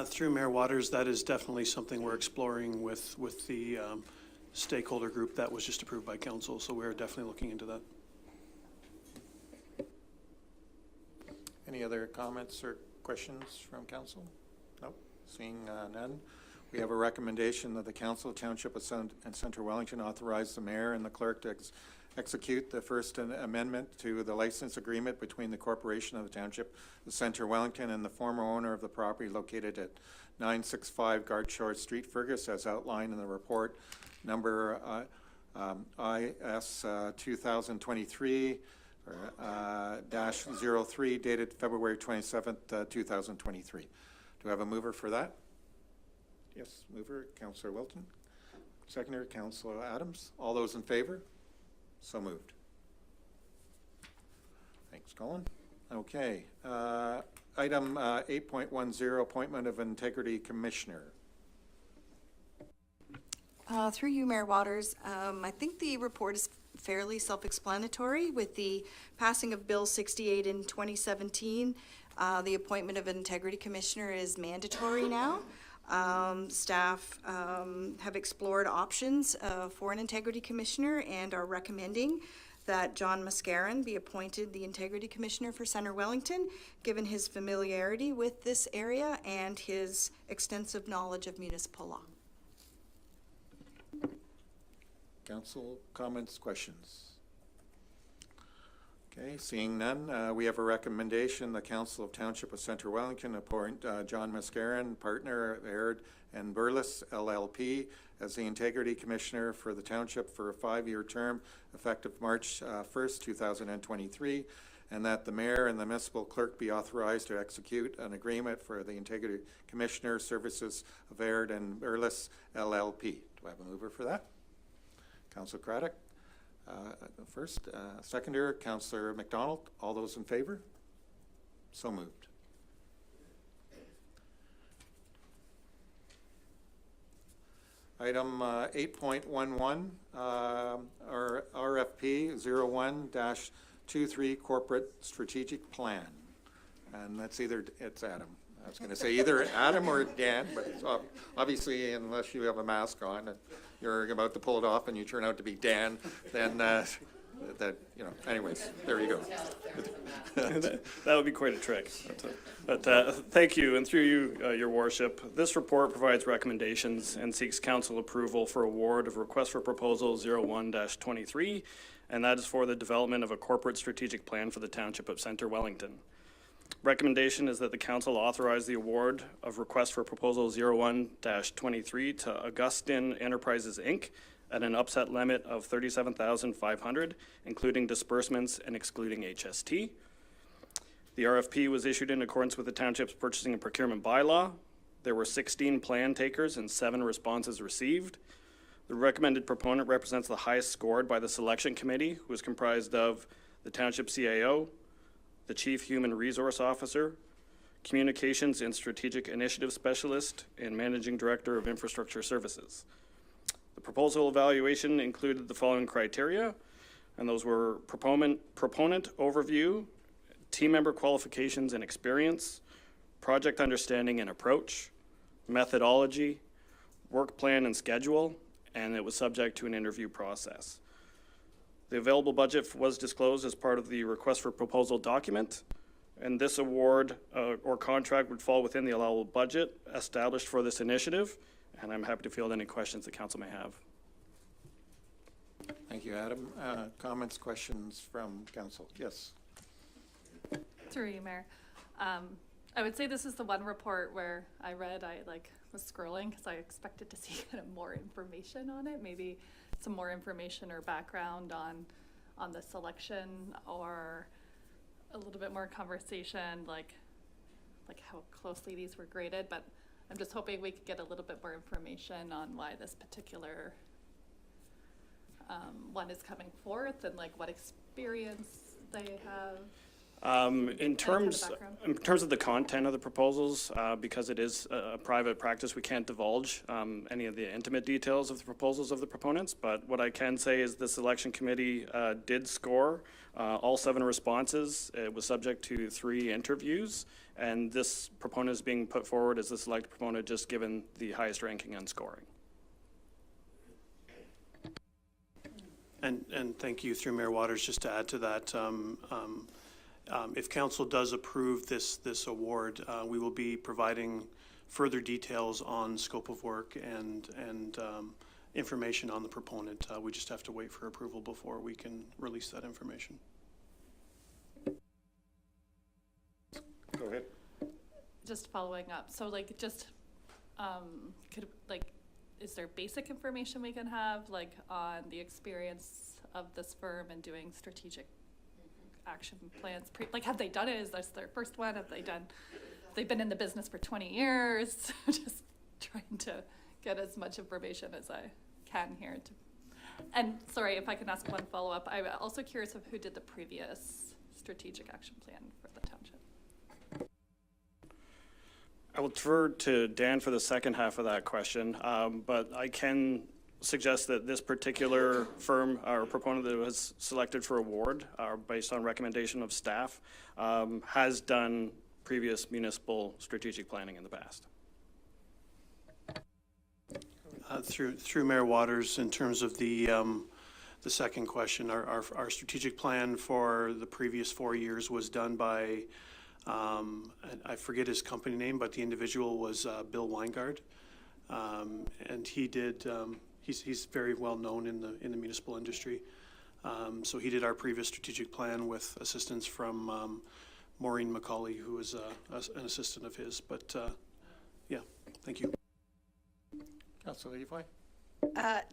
Through Mayor Waters, that is definitely something we're exploring with the stakeholder group that was just approved by council. So we're definitely looking into that. Any other comments or questions from council? Nope. Seeing none. We have a recommendation that the Council of Township of and Centre Wellington authorize the mayor and the clerk to execute the first amendment to the license agreement between the corporation of the Township of Centre Wellington and the former owner of the property located at 965 Guard Shore Street, Fergus, as outlined in the report number IS 2023 -03 dated February 27th, 2023. Do I have a mover for that? Yes, mover, Councillor Wilton. Seconder, Councillor Adams. All those in favor? So moved. Thanks, Colin. Okay. Item 8.10, appointment of Integrity Commissioner. Through you, Mayor Waters, I think the report is fairly self-explanatory. With the passing of Bill 68 in 2017, the appointment of an Integrity Commissioner is mandatory now. Staff have explored options for an Integrity Commissioner and are recommending that John Mascaron be appointed the Integrity Commissioner for Centre Wellington, given his familiarity with this area and his extensive knowledge of municipal law. Council comments, questions? Okay, seeing none, we have a recommendation. The Council of Township of Centre Wellington appoint John Mascaron, partner, Aird and Burles LLP, as the Integrity Commissioner for the Township for a 5-year term effective March 1st, 2023, and that the Mayor and the Municipal Clerk be authorized to execute an agreement for the Integrity Commissioner services of Aird and Burles LLP. Do I have a mover for that? Councillor Craddock. First, seconder, Councillor MacDonald. All those in favor? So moved. Item 8.11, or RFP 01-23 Corporate Strategic Plan. And that's it's Adam. I was going to say either Adam or Dan, but it's obviously, unless you have a mask on and you're about to pull it off and you turn out to be Dan, then anyways, there you go. That would be quite a trick. But thank you, and through you, Your Worship. This report provides recommendations and seeks council approval for award of request for proposal 01-23, and that is for the development of a corporate strategic plan for the Township of Centre Wellington. Recommendation is that the council authorize the award of request for proposal 01-23 to Augustin Enterprises, Inc., at an upset limit of $37,500, including disbursements and excluding HST. The RFP was issued in accordance with the Township's purchasing and procurement bylaw. There were 16 plan takers and 7 responses received. The recommended proponent represents the highest scored by the selection committee, who is comprised of the Township CAO, the Chief Human Resource Officer, Communications and Strategic Initiative Specialist, and Managing Director of Infrastructure Services. The proposal evaluation included the following criteria, and those were proponent overview, team member qualifications and experience, project understanding and approach, methodology, work plan and schedule, and it was subject to an interview process. The available budget was disclosed as part of the request for proposal document, and this award or contract would fall within the allowable budget established for this initiative, and I'm happy to field any questions the council may have. Thank you, Adam. Comments, questions from council? Yes. Through you, Mayor. I would say this is the one report where I read, I was scrolling because I expected to see kind of more information on it, maybe some more information or background on the selection, or a little bit more conversation, like how closely these were graded. But I'm just hoping we could get a little bit more information on why this particular one is coming forth, and what experience they have. In terms of the content of the proposals, because it is a private practice, we can't divulge any of the intimate details of the proposals of the proponents. But what I can say is the selection committee did score all 7 responses. It was subject to 3 interviews, and this proponent is being put forward as the select proponent, just given the highest ranking on scoring. And thank you, through Mayor Waters, just to add to that. If council does approve this award, we will be providing further details on scope of work and information on the proponent. We just have to wait for approval before we can release that information. Go ahead. Just following up, so is there basic information we can have on the experience of this firm in doing strategic action plans? Have they done it? Is this their first one? They've been in the business for 20 years? Just trying to get as much information as I can here. And sorry, if I can ask one follow-up, I'm also curious of who did the previous strategic action plan for the township. I will defer to Dan for the second half of that question, but I can suggest that this particular firm or proponent that was selected for award, based on recommendation of staff, has done previous municipal strategic planning in the past. Through Mayor Waters, in terms of the second question, our strategic plan for the previous 4 years was done by, I forget his company name, but the individual was Bill Weingard, and he did. He's very well known in the municipal industry. So he did our previous strategic plan with assistance from Maureen McCauley, who was an assistant of his. But yeah, thank you. Councilor Levi?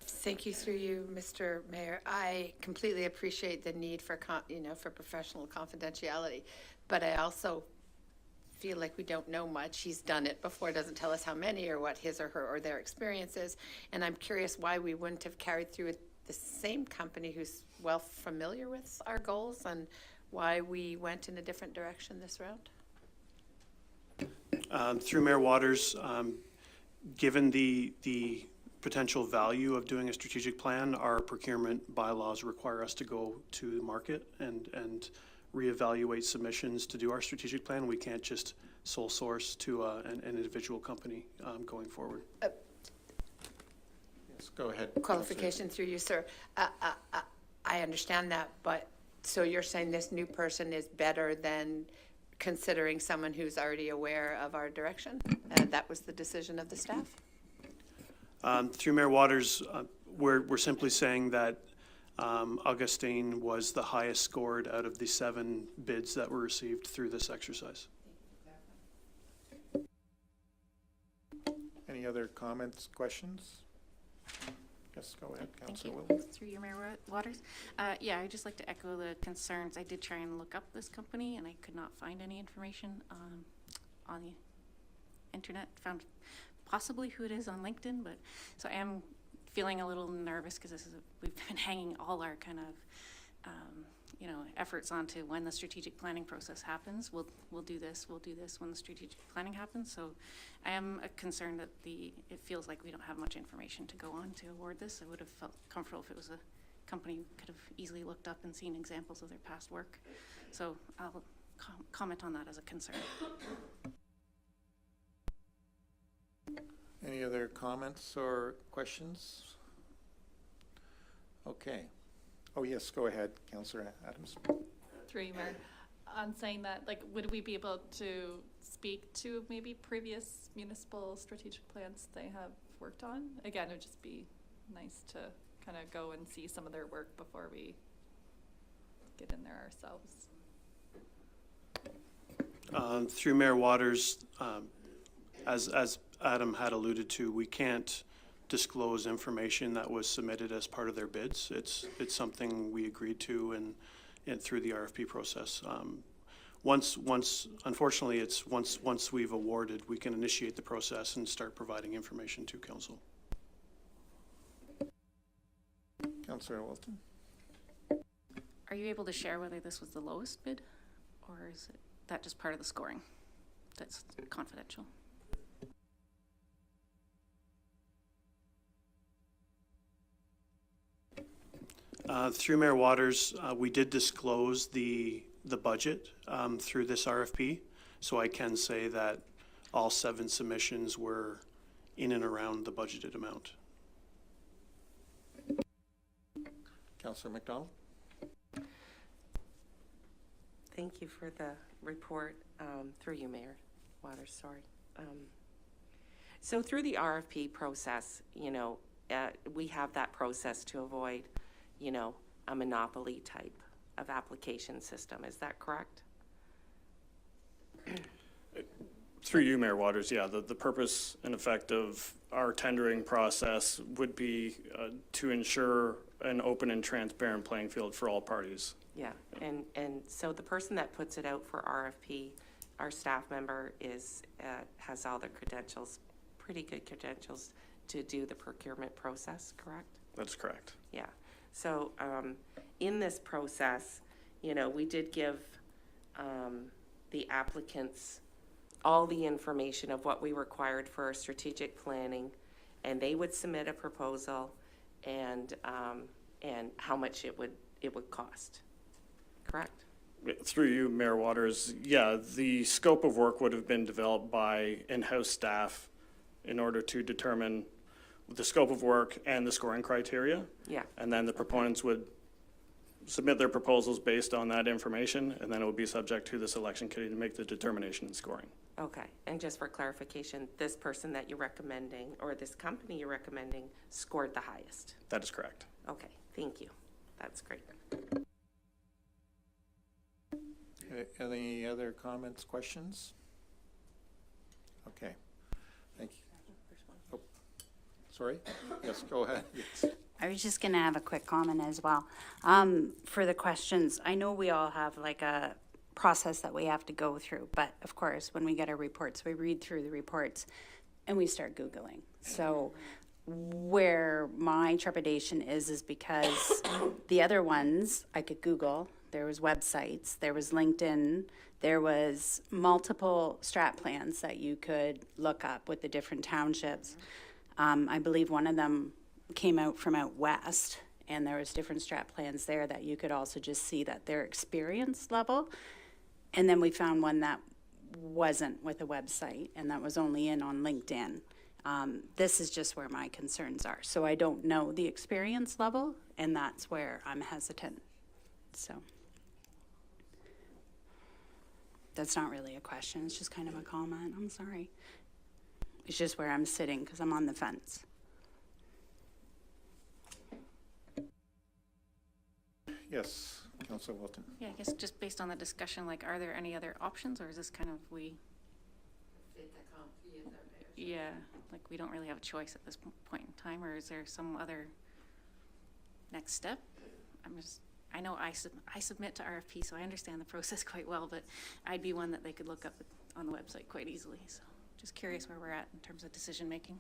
Thank you, through you, Mr. Mayor. I completely appreciate the need for for professional confidentiality, but I also feel like we don't know much. He's done it before, doesn't tell us how many or what his or her or their experience is, and I'm curious why we wouldn't have carried through with the same company who's well familiar with our goals, and why we went in a different direction this round. Through Mayor Waters, given the potential value of doing a strategic plan, our procurement bylaws require us to go to the market and reevaluate submissions to do our strategic plan. We can't just sole source to an individual company going forward. Yes, go ahead. Qualification through you, sir. I understand that, but so you're saying this new person is better than considering someone who's already aware of our direction? And that was the decision of the staff? Through Mayor Waters, we're simply saying that Augustine was the highest scored out of the 7 bids that were received through this exercise. Any other comments, questions? Yes, go ahead, Thank Councillor you. Williams. Through your Mayor Waters. Yeah, I'd just like to echo the concerns. I did try and look up this company and I could not find any information on the internet. Found possibly who it is on LinkedIn, but so I am feeling a little nervous because we've been hanging all our kind of efforts onto when the strategic planning process happens. We'll do this when the strategic planning happens. So I am concerned that it feels like we don't have much information to go on to award this. I would have felt comfortable if it was a company we could have easily looked up and seen examples of their past work. So I'll comment on that as a concern. Any other comments or questions? Okay. Oh, yes, go ahead, Councillor Adams. Through you, Mayor. On saying that, like, would we be able to speak to maybe previous municipal strategic plans they have worked on? Again, it would just be nice to kind of go and see some of their work before we get in there ourselves. Through Mayor Waters, as Adam had alluded to, we can't disclose information that was submitted as part of their bids. It's something we agreed to and through the RFP process. Unfortunately, it's once we've awarded, we can initiate the process and start providing information to council. Councillor Wilton. Are you able to share whether this was the lowest bid, or is that just part of the scoring that's confidential? Through Mayor Waters, we did disclose the budget through this RFP, so I can say that all 7 submissions were in and around the budgeted amount. Councillor McDonald. Thank you for the report. Through you, Mayor Waters, sorry. So through the RFP process, we have that process to avoid, a monopoly type of application system. Is that correct? Through you, Mayor Waters, yeah, the purpose and effect of our tendering process would be to ensure an open and transparent playing field for all parties. Yeah, and so the person that puts it out for RFP, our staff member has all the credentials, pretty good credentials to do the procurement process, correct? That's correct. Yeah, so in this process, we did give the applicants all the information of what we required for our strategic planning, and they would submit a proposal and how much it would cost, correct? Through you, Mayor Waters, yeah, the scope of work would have been developed by in-house staff in order to determine the scope of work and the scoring criteria. Yeah. And then the proponents would submit their proposals based on that information, and then it would be subject to the selection committee to make the determination in scoring. Okay, and just for clarification, this person that you're recommending, or this company you're recommending, scored the highest? That is correct. Okay, thank you. That's great. Any other comments, questions? Okay, thank you. Oh, sorry? Yes, go ahead. Yes. I was just going to have a quick comment as well. For the questions, I know we all have like a process that we have to go through, but of course, when we get our reports, we read through the reports and we start Googling. So where my trepidation is because the other ones I could Google. There was websites, there was LinkedIn, there was multiple strat plans that you could look up with the different townships. I believe one of them came out from out west, and there was different strat plans there that you could also just see that their experience level. And then we found one that wasn't with a website, and that was only in on LinkedIn. This is just where my concerns are. So I don't know the experience level, and that's where I'm hesitant. So that's not really a question. It's just kind of a comment. I'm sorry. It's just where I'm sitting because I'm on the fence. Yes, Councillor Wilton. Yeah, I guess just based on the discussion, like, are there any other options, or is this kind of yeah, like we don't really have a choice at this point in time, or is there some other next step? I know I submit to RFP, so I understand the process quite well, but I'd be one that they could look up on the website quite easily. So just curious where we're at in terms of decision making.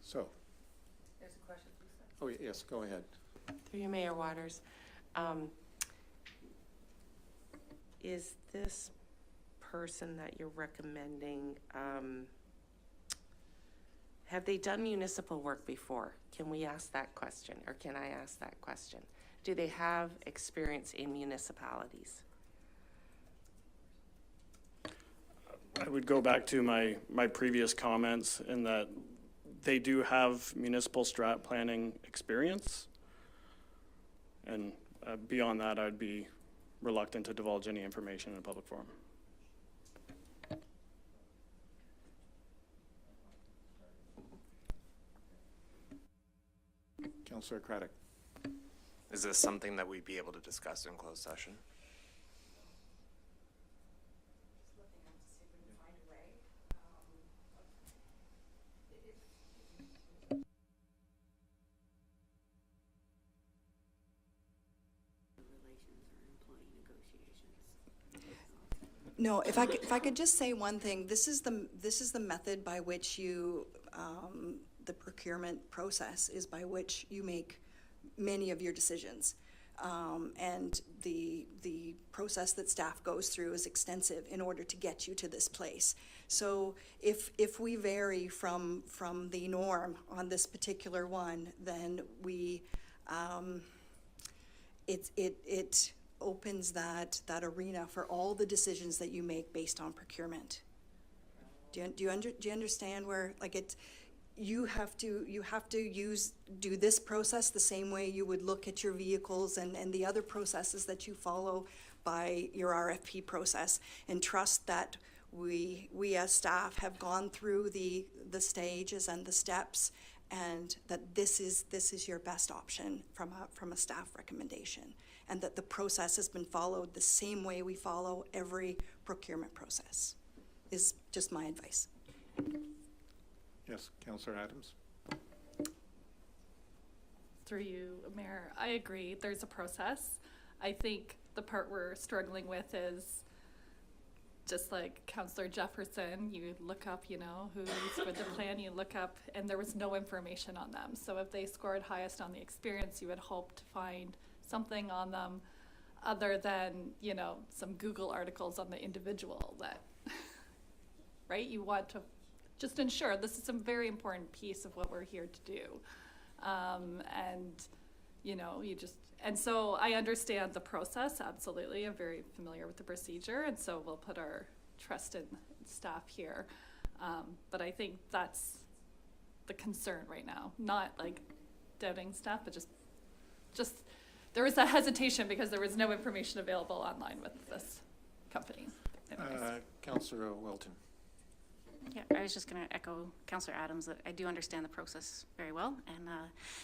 So. There's a question, Lisa. Oh, yes, go ahead. Through you, Mayor Waters. Is this person that you're recommending, have they done municipal work before? Can we ask that question, or can I ask that question? Do they have experience in municipalities? I would go back to my previous comments in that they do have municipal strat planning experience. And beyond that, I'd be reluctant to divulge any information in a public forum. Councillor Craddock. Is this something that we'd be able to discuss in closed session? No, if I could just say one thing, this is the method by which you, the procurement process is by which you make many of your decisions. And the process that staff goes through is extensive in order to get you to this place. So if we vary from the norm on this particular one, then we, it opens that arena for all the decisions that you make based on procurement. Do you understand where, like, it's, you have to do this process the same way you would look at your vehicles and the other processes that you follow by your RFP process, and trust that we as staff have gone through the stages and the steps, and that this is your best option from a staff recommendation, and that the process has been followed the same way we follow every procurement process, is just my advice. Yes, Councillor Adams. Through you, Mayor, I agree, there's a process. I think the part we're struggling with is just like Councillor Jefferson, you look up, who's for the plan, you look up, and there was no information on them. So if they scored highest on the experience, you would hope to find something on them other than, some Google articles on the individual that, right? You want to just ensure this is a very important piece of what we're here to do. And so I understand the process, absolutely. I'm very familiar with the procedure, and so we'll put our trust in staff here. But I think that's the concern right now, not like doubting staff, but just there was a hesitation because there was no information available online with this company. Councillor Wilton. Yeah, I was just going to echo Councillor Adams that I do understand the process very well, and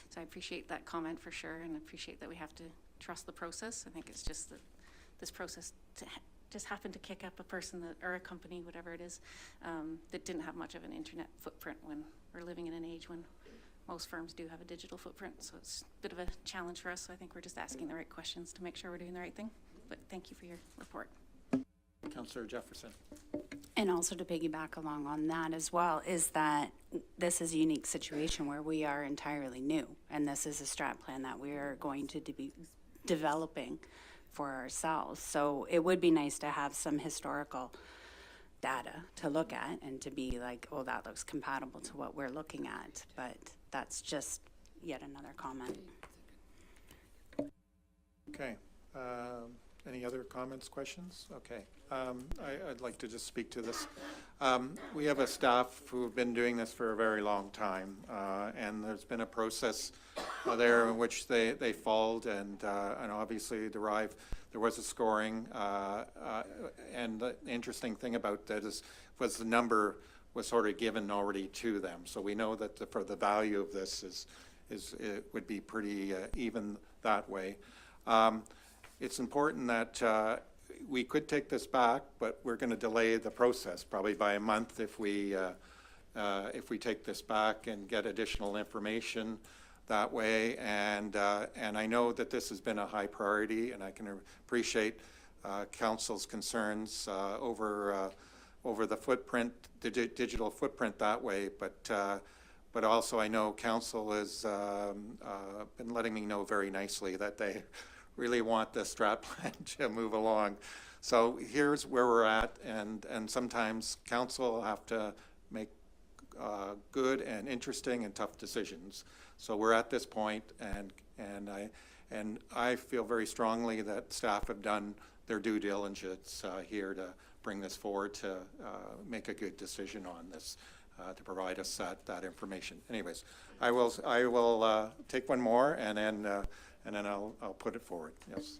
so I appreciate that comment for sure, and appreciate that we have to trust the process. I think it's just that this process just happened to kick up a person or a company, whatever it is, that didn't have much of an internet footprint when we're living in an age when most firms do have a digital footprint, so it's a bit of a challenge for us. So I think we're just asking the right questions to make sure we're doing the right thing. But thank you for your report. Councillor Jefferson. And also to piggyback along on that as well, is that this is a unique situation where we are entirely new, and this is a strat plan that we are going to be developing for ourselves. So it would be nice to have some historical data to look at and to be like, oh, that looks compatible to what we're looking at. But that's just yet another comment. Okay. Any other comments, questions? Okay. I'd like to just speak to this. We have a staff who have been doing this for a very long time, and there's been a process there in which they followed and obviously there was a scoring. And the interesting thing about that was the number was sort of given already to them. So we know that for the value of this it would be pretty even that way. It's important that we could take this back, but we're going to delay the process probably by a month if we take this back and get additional information that way. And I know that this has been a high priority, and I can appreciate Council's concerns over the footprint, the digital footprint that way. But also I know Council has been letting me know very nicely that they really want the strat plan to move along. So here's where we're at, and sometimes Council have to make good and interesting and tough decisions. So we're at this point, and I feel very strongly that staff have done their due diligence here to bring this forward to make a good decision on this, to provide us that information. Anyways, I will take one more, and then I'll put it forward. Yes.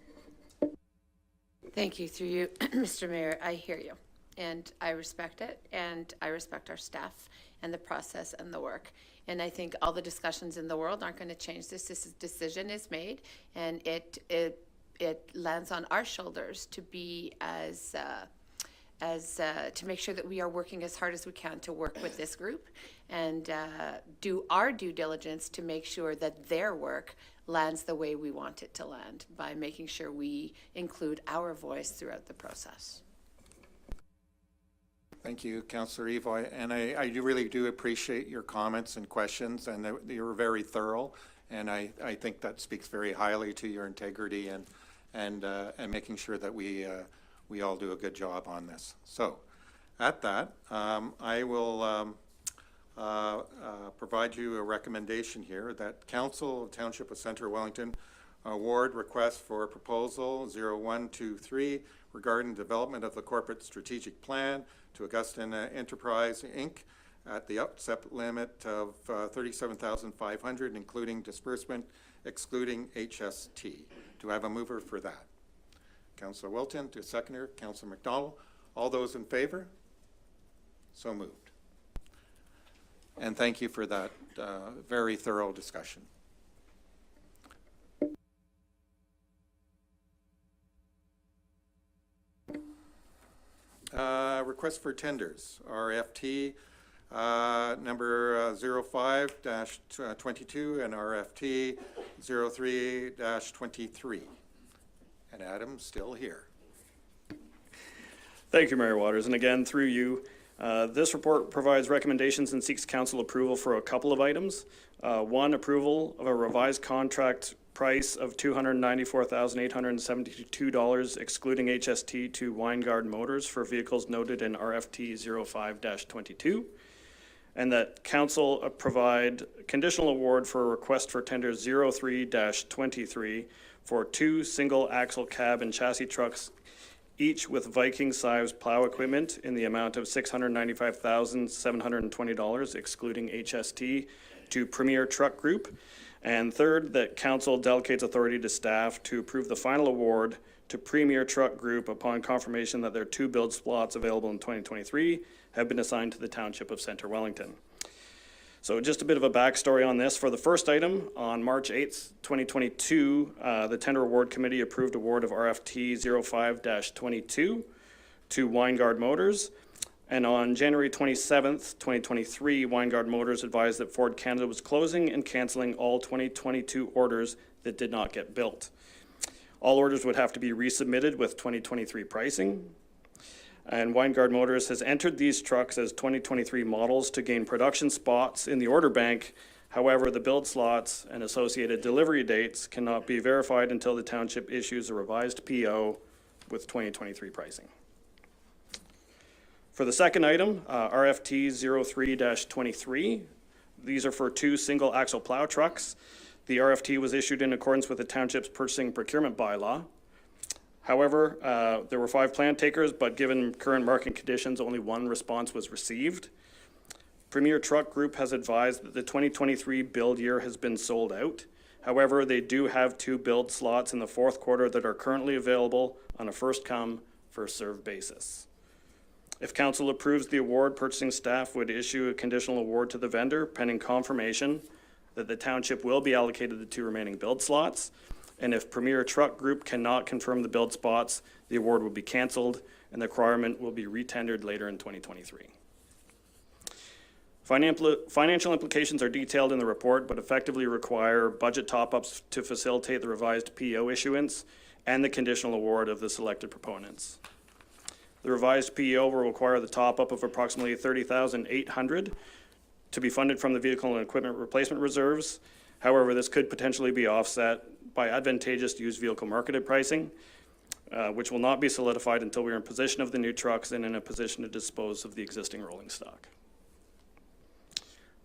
Thank you. Through you, Mr. Mayor, I hear you, and I respect it, and I respect our staff and the process and the work. And I think all the discussions in the world aren't going to change this. This decision is made, and it lands on our shoulders to be to make sure that we are working as hard as we can to work with this group and do our due diligence to make sure that their work lands the way we want it to land by making sure we include our voice throughout the process. Thank you, Councillor Evoy, and I really do appreciate your comments and questions, and they were very thorough, and I think that speaks very highly to your integrity and making sure that we all do a good job on this. So, at that, I will provide you a recommendation here that Council of Township of Centre Wellington award request for proposal 0123 regarding development of the corporate strategic plan to Augustin Enterprise Inc. at the upset limit of $37,500, including disbursement, excluding HST. Do I have a mover for that? Councillor Wilton, to seconder. Councillor McDonald. All those in favor? So moved. And thank you for that very thorough discussion. Request for tenders, RFT number 05-22 and RFT 03-23. And Adam's still here. Thank you, Mayor Waters. And again, through you, this report provides recommendations and seeks council approval for a couple of items. One, approval of a revised contract price of $294,872, excluding HST, to Weingard Motors for vehicles noted in RFT 05-22. And that council provide conditional award for a request for tender 03-23 for 2 single axle cab and chassis trucks, each with Viking size plow equipment, in the amount of $695,720, excluding HST, to Premier Truck Group. And third, that council delegates authority to staff to approve the final award to Premier Truck Group upon confirmation that their 2 build slots available in 2023 have been assigned to the Township of Centre Wellington. So just a bit of a backstory on this. For the first item, on March 8th, 2022, the Tender Award Committee approved award of RFT 05-22 to Weingard Motors. And on January 27th, 2023, Weingard Motors advised that Ford Canada was closing and canceling all 2022 orders that did not get built. All orders would have to be resubmitted with 2023 pricing. And Weingard Motors has entered these trucks as 2023 models to gain production spots in the order bank. However, the build slots and associated delivery dates cannot be verified until the township issues a revised PO with 2023 pricing. For the second item, RFT 03-23, these are for 2 single axle plow trucks. The RFT was issued in accordance with the township's purchasing procurement bylaw. However, there were 5 plan takers, but given current market conditions, only 1 response was received. Premier Truck Group has advised that the 2023 build year has been sold out. However, they do have 2 build slots in the 4th quarter that are currently available on a first-come, first-served basis. If council approves the award, purchasing staff would issue a conditional award to the vendor pending confirmation that the township will be allocated the 2 remaining build slots. And if Premier Truck Group cannot confirm the build spots, the award will be canceled and the requirement will be retendered later in 2023. Financial implications are detailed in the report, but effectively require budget top-ups to facilitate the revised PO issuance and the conditional award of the selected proponents. The revised PO will require the top-up of approximately $30,800 to be funded from the vehicle and equipment replacement reserves. However, this could potentially be offset by advantageous used vehicle marketed pricing, which will not be solidified until we are in possession of the new trucks and in a position to dispose of the existing rolling stock.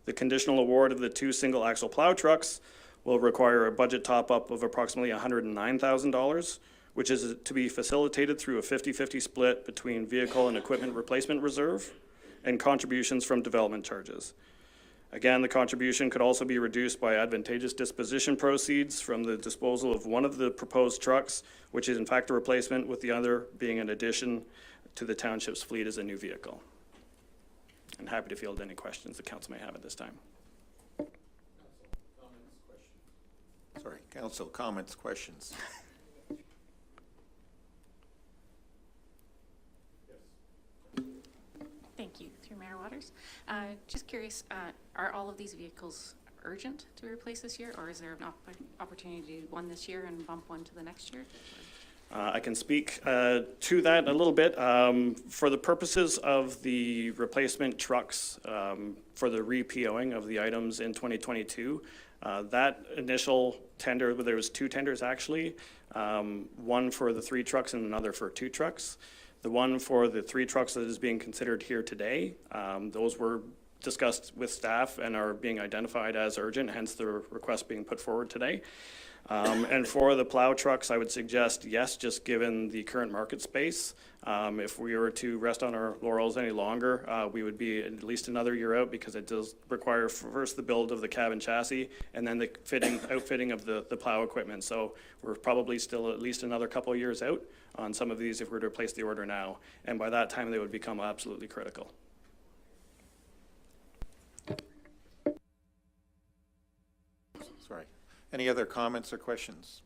The conditional award of the 2 single axle plow trucks will require a budget top-up of approximately $109,000, which is to be facilitated through a 50-50 split between vehicle and equipment replacement reserve and contributions from development charges. Again, the contribution could also be reduced by advantageous disposition proceeds from the disposal of one of the proposed trucks, which is in fact a replacement, with the other being an addition to the township's fleet as a new vehicle. I'm happy to field any questions the council may have at this time. Sorry, council comments, questions. Thank you. Through Mayor Waters. Just curious, are all of these vehicles urgent to be replaced this year, or is there an opportunity to do one this year and bump one to the next year? I can speak to that a little bit. For the purposes of the replacement trucks, for the re-POing of the items in 2022, that initial tender, there was 2 tenders actually, one for the 3 trucks and another for 2 trucks. The one for the 3 trucks that is being considered here today, those were discussed with staff and are being identified as urgent, hence the request being put forward today. And for the plow trucks, I would suggest yes, just given the current market space. If we were to rest on our laurels any longer, we would be at least another year out, because it does require first the build of the cab and chassis and then the outfitting of the plow equipment. So we're probably still at least another couple of years out on some of these if we were to place the order now. And by that time, they would become absolutely critical. Sorry. Any other comments or questions?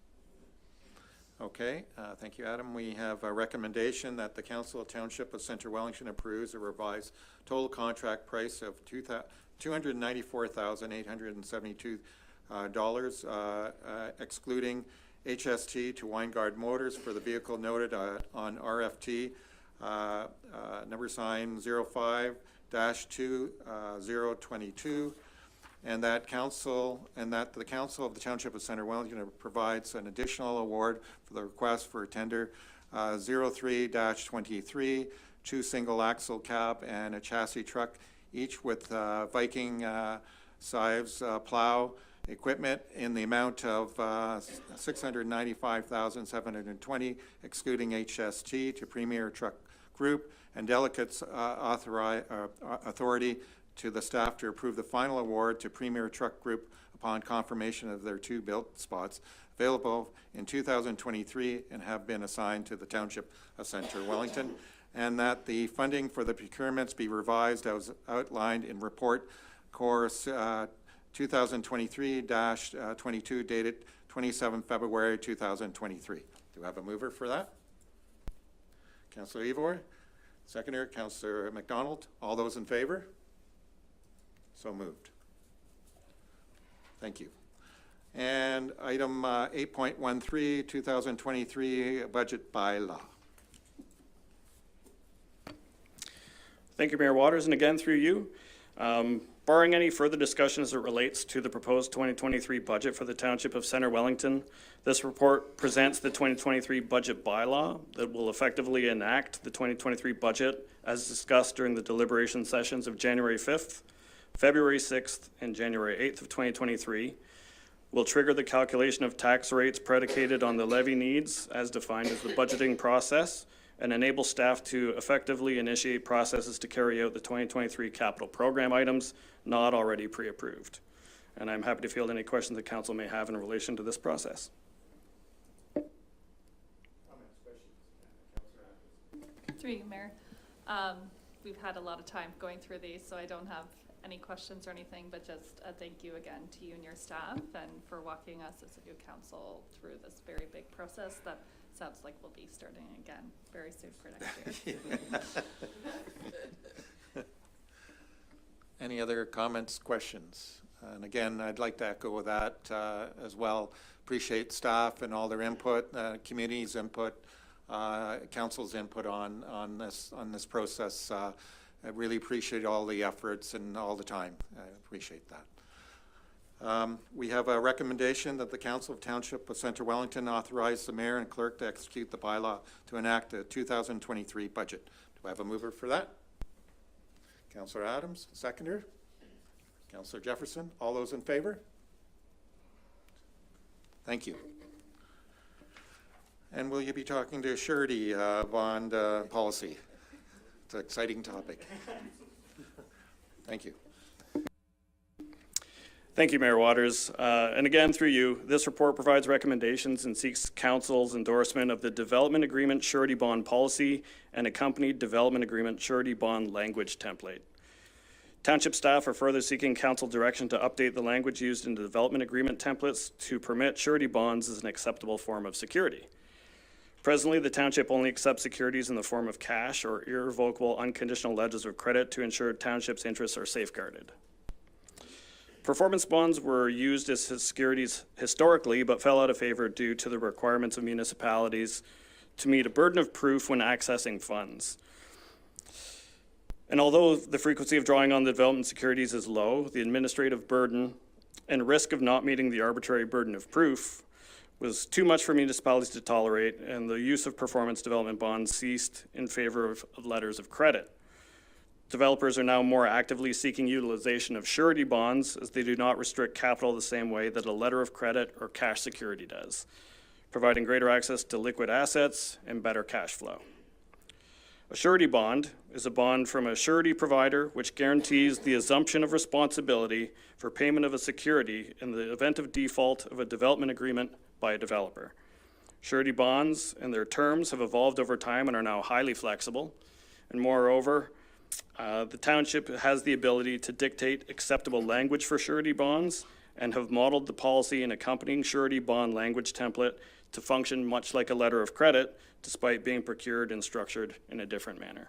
Okay, thank you, Adam. We have a recommendation that the Council of Township of Centre Wellington approves a revised total contract price of $294,872, excluding HST to Weingard Motors for the vehicle noted on RFT number sign 05-2022. And that the Council of the Township of Centre Wellington provides an additional award for the request for tender 03-23, 2 single axle cab and a chassis truck, each with Viking Sives plow equipment in the amount of $695,720, excluding HST, to Premier Truck Group, and Delegates authority to the staff to approve the final award to Premier Truck Group upon confirmation of their 2 built spots available in 2023 and have been assigned to the Township of Centre Wellington, and that the funding for the procurements be revised as outlined in Report Course 2023-22 dated 27 February 2023. Do I have a mover for that? Councillor Ivor. Seconder, Councillor McDonald. All those in favor? So moved. Thank you. And item 8.13, 2023 budget bylaw. Thank you, Mayor Waters, and again through you. Barring any further discussion as it relates to the proposed 2023 budget for the Township of Centre Wellington, this report presents the 2023 budget bylaw that will effectively enact the 2023 budget as discussed during the deliberation sessions of January 5th, February 6th, and January 8th of 2023. Will trigger the calculation of tax rates predicated on the levy needs as defined as the budgeting process, and enable staff to effectively initiate processes to carry out the 2023 capital program items not already pre-approved. And I'm happy to field any questions the council may have in relation to this process. Through you, Mayor. We've had a lot of time going through these, so I don't have any questions or anything, but just a thank you again to you and your staff and for walking us as a new council through this very big process that sounds like we'll be starting again very soon for next year. Any other comments, questions? And again, I'd like to echo that as well. Appreciate staff and all their input, community's input, council's input on this process. I really appreciate all the efforts and all the time. I appreciate that. We have a recommendation that the Council of Township of Centre Wellington authorize the mayor and clerk to execute the bylaw to enact the 2023 budget. Do I have a mover for that? Councillor Adams, seconder. Councillor Jefferson, all those in favor? Thank you. And will you be talking to surety bond policy? It's an exciting topic. Thank you. Thank you, Mayor Waters. And again, through you, this report provides recommendations and seeks council's endorsement of the Development Agreement Surety Bond Policy and accompanied Development Agreement Surety Bond Language Template. Township staff are further seeking council direction to update the language used in the Development Agreement templates to permit surety bonds as an acceptable form of security. Presently, the township only accepts securities in the form of cash or irrevocable unconditional letters of credit to ensure township's interests are safeguarded. Performance bonds were used as securities historically, but fell out of favor due to the requirements of municipalities to meet a burden of proof when accessing funds. And although the frequency of drawing on the development securities is low, the administrative burden and risk of not meeting the arbitrary burden of proof was too much for municipalities to tolerate, and the use of performance development bonds ceased in favor of letters of credit. Developers are now more actively seeking utilization of surety bonds, as they do not restrict capital the same way that a letter of credit or cash security does, providing greater access to liquid assets and better cash flow. A surety bond is a bond from a surety provider which guarantees the assumption of responsibility for payment of a security in the event of default of a development agreement by a developer. Surety bonds and their terms have evolved over time and are now highly flexible. And moreover, the township has the ability to dictate acceptable language for surety bonds and have modeled the policy and accompanying surety bond language template to function much like a letter of credit, despite being procured and structured in a different manner.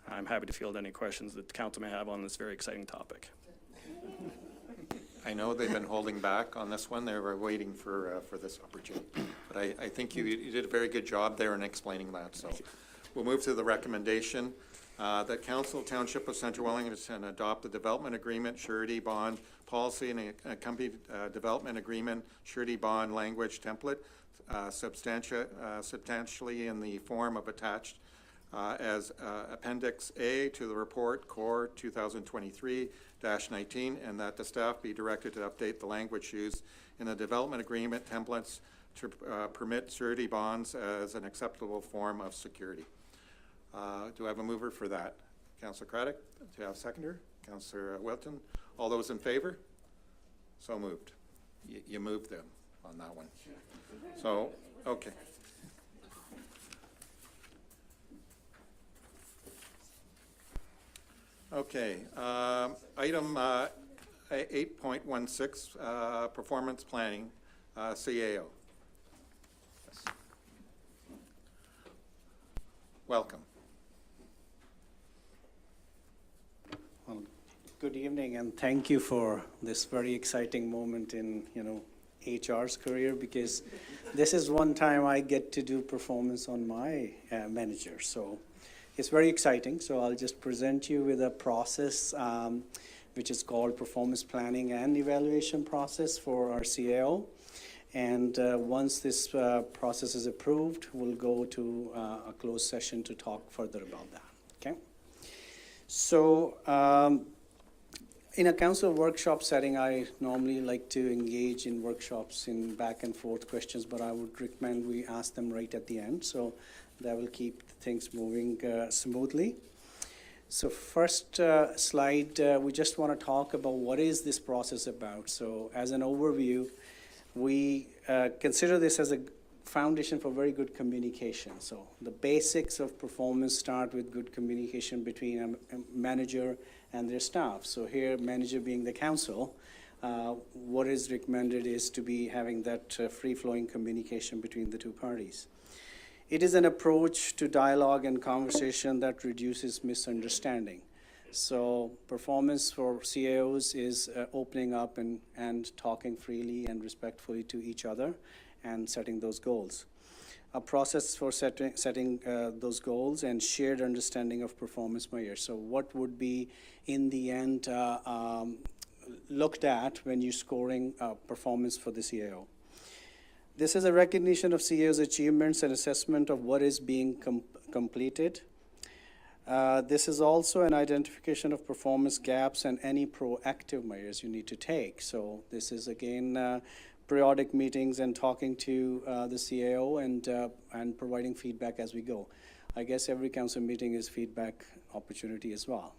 I'm happy to field any questions that the council may have on this very exciting topic. I know they've been holding back on this one. They were waiting for this opportunity. But I think you did a very good job there in explaining that. So we'll move to the recommendation that Council Township of Centre Wellington adopt the Development Agreement Surety Bond Policy and accompanied Development Agreement Surety Bond Language Template substantially in the form of attached as Appendix A to the report Core 2023-19, and that the staff be directed to update the language used in the development agreement templates to permit surety bonds as an acceptable form of security. Do I have a mover for that? Councillor Craddock, do you have a seconder? Councillor Wellington, all those in favor? So moved. You moved them on that one. So, okay. Okay, item 8.16, performance planning, CAO. Yes. Welcome. Well, good evening, and thank you for this very exciting moment in, HR's career, because this is one time I get to do performance on my manager. So it's very exciting. So I'll just present you with a process which is called performance planning and evaluation process for our CAO. And once this process is approved, we'll go to a closed session to talk further about that. Okay. So in a council workshop setting, I normally like to engage in workshops in back and forth questions, but I would recommend we ask them right at the end. So that will keep things moving smoothly. So first slide, we just want to talk about what is this process about. So as an overview, we consider this as a foundation for very good communication. So the basics of performance start with good communication between a manager and their staff. So here, manager being the council, what is recommended is to be having that free-flowing communication between the two parties. It is an approach to dialogue and conversation that reduces misunderstanding. So performance for CAOs is opening up and talking freely and respectfully to each other and setting those goals. A process for setting those goals and shared understanding of performance measures. So what would be in the end looked at when you're scoring performance for the CAO? This is a recognition of CAO's achievements and assessment of what is being completed. This is also an identification of performance gaps and any proactive measures you need to take. So this is again periodic meetings and talking to the CAO and providing feedback as we go. I guess every council meeting is feedback opportunity as well.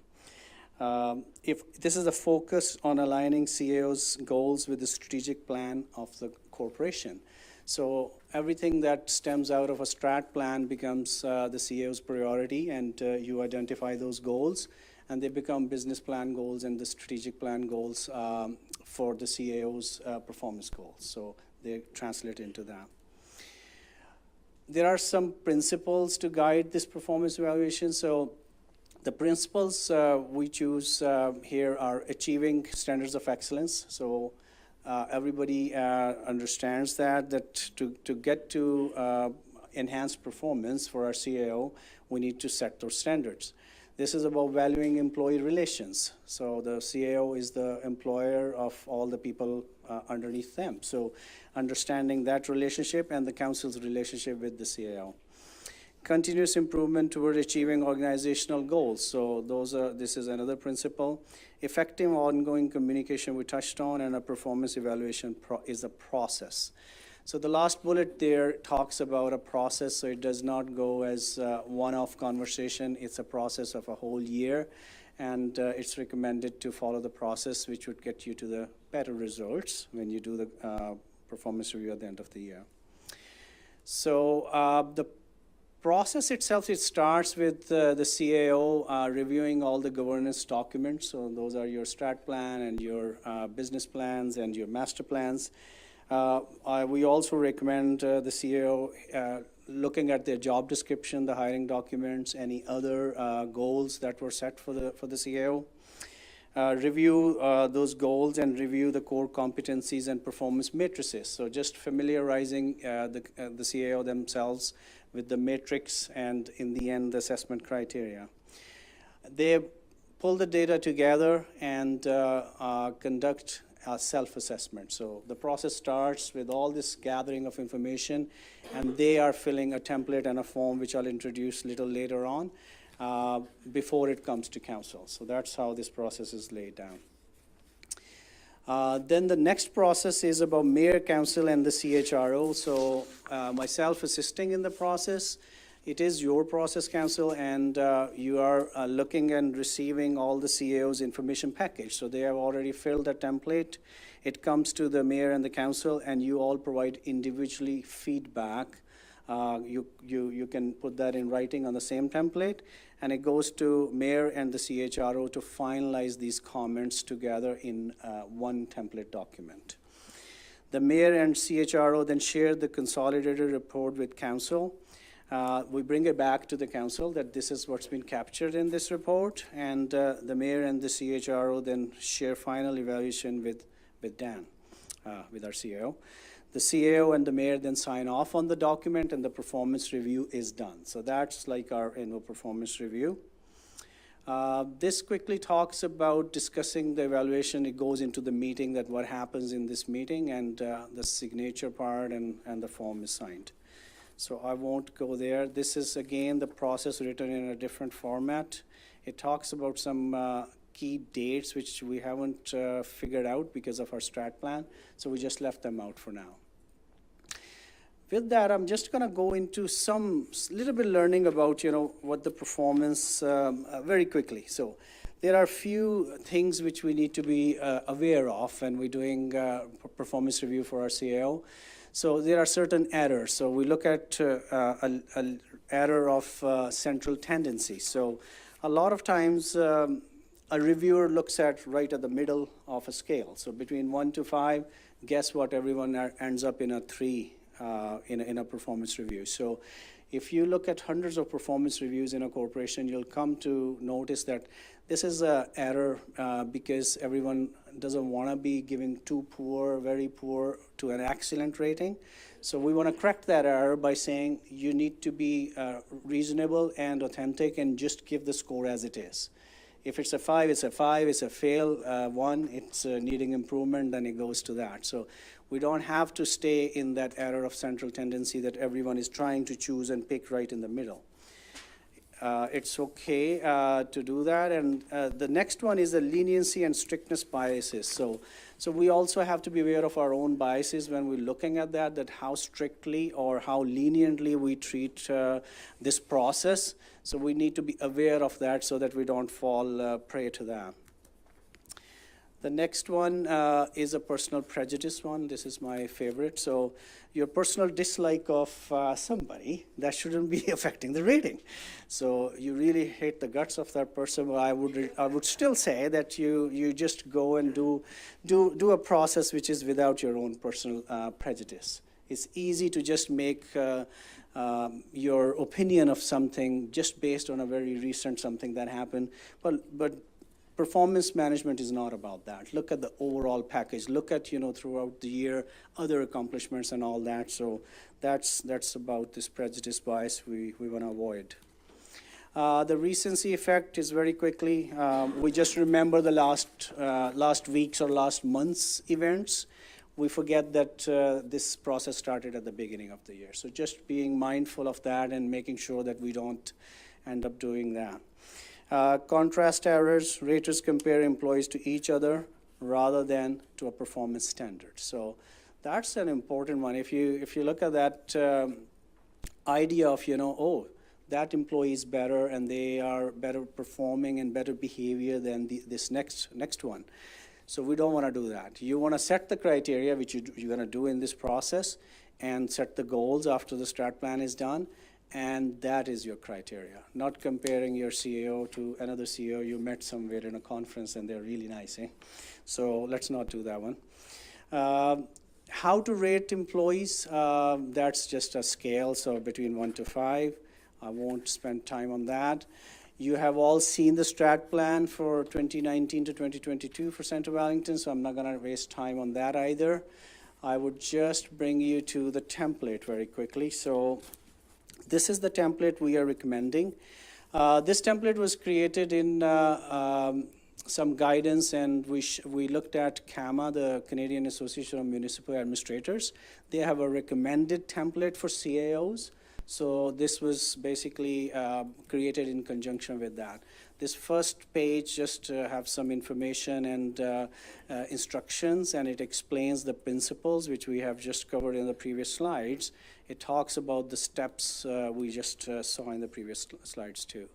If this is a focus on aligning CAO's goals with the strategic plan of the corporation. So everything that stems out of a strat plan becomes the CAO's priority, and you identify those goals, and they become business plan goals and the strategic plan goals for the CAO's performance goals. So they translate into that. There are some principles to guide this performance evaluation. So the principles we choose here are achieving standards of excellence. So everybody understands that to get to enhanced performance for our CAO, we need to set those standards. This is about valuing employee relations. So the CAO is the employer of all the people underneath them. So understanding that relationship and the council's relationship with the CAO. Continuous improvement toward achieving organizational goals. So this is another principle. Effective ongoing communication we touched on, and a performance evaluation is a process. So the last bullet there talks about a process, so it does not go as a one-off conversation. It's a process of a whole year, and it's recommended to follow the process, which would get you to the better results when you do the performance review at the end of the year. So the process itself, it starts with the CAO reviewing all the governance documents. So those are your strat plan and your business plans and your master plans. We also recommend the CAO looking at their job description, the hiring documents, any other goals that were set for the CAO. Review those goals and review the core competencies and performance matrices. So just familiarizing the CAO themselves with the matrix and, in the end, the assessment criteria. They pull the data together and conduct a self-assessment. So the process starts with all this gathering of information, and they are filling a template and a form, which I'll introduce a little later on, before it comes to council. So that's how this process is laid down. Then the next process is about mayor, council, and the CHRO. So myself assisting in the process. It is your process, council, and you are looking and receiving all the CAO's information package. So they have already filled a template. It comes to the mayor and the council, and you all provide individually feedback. You can put that in writing on the same template, and it goes to mayor and the CHRO to finalize these comments together in one template document. The mayor and CHRO then share the consolidated report with council. We bring it back to the council that this is what's been captured in this report, and the mayor and the CHRO then share final evaluation with Dan, with our CEO. The CAO and the mayor then sign off on the document, and the performance review is done. So that's like our annual performance review. This quickly talks about discussing the evaluation. It goes into the meeting, that what happens in this meeting, and the signature part, and the form is signed. So I won't go there. This is, again, the process written in a different format. It talks about some key dates which we haven't figured out because of our strat plan, so we just left them out for now. With that, I'm just going to go into some little bit learning about, what the performance very quickly. So there are a few things which we need to be aware of when we're doing performance review for our CAO. So there are certain errors. So we look at an error of central tendency. So a lot of times a reviewer looks at right at the middle of a scale. So between 1 to 5, guess what? Everyone ends up in a 3 in a performance review. So if you look at hundreds of performance reviews in a corporation, you'll come to notice that this is an error because everyone doesn't want to be giving too poor, very poor to an excellent rating. So we want to correct that error by saying you need to be reasonable and authentic and just give the score as it is. If it's a 5, it's a 5. It's a fail 1, it's needing improvement, then it goes to that. So we don't have to stay in that error of central tendency that everyone is trying to choose and pick right in the middle. It's okay to do that. And the next one is the leniency and strictness biases. So we also have to be aware of our own biases when we're looking at that how strictly or how leniently we treat this process. So we need to be aware of that so that we don't fall prey to that. The next one is a personal prejudice one. This is my favorite. So your personal dislike of somebody, that shouldn't be affecting the rating. So you really hate the guts of that person. Well, I would still say that you just go and do a process which is without your own personal prejudice. It's easy to just make your opinion of something just based on a very recent something that happened, but performance management is not about that. Look at the overall package. Look at, throughout the year, other accomplishments and all that. So that's about this prejudice bias we want to avoid. The recency effect is very quickly. We just remember the last week's or last month's events. We forget that this process started at the beginning of the year. So just being mindful of that and making sure that we don't end up doing that. Contrast errors, raters compare employees to each other rather than to a performance standard. So that's an important one. If you look at that idea of, that employee is better and they are better performing and better behavior than this next one. So we don't want to do that. You want to set the criteria, which you're going to do in this process, and set the goals after the strat plan is done. And that is your criteria, not comparing your CAO to another CAO you met somewhere in a conference and they're really nice. So let's not do that one. How to rate employees, that's just a scale, so between 1 to 5. I won't spend time on that. You have all seen the strat plan for 2019 to 2022 for Central Wellington, so I'm not going to waste time on that either. I would just bring you to the template very quickly. So this is the template we are recommending. This template was created in some guidance, and we looked at CAMA, the Canadian Association of Municipal Administrators. They have a recommended template for CAOs. So this was basically created in conjunction with that. This first page just have some information and instructions, and it explains the principles, which we have just covered in the previous slides. It talks about the steps we just saw in the previous slides too.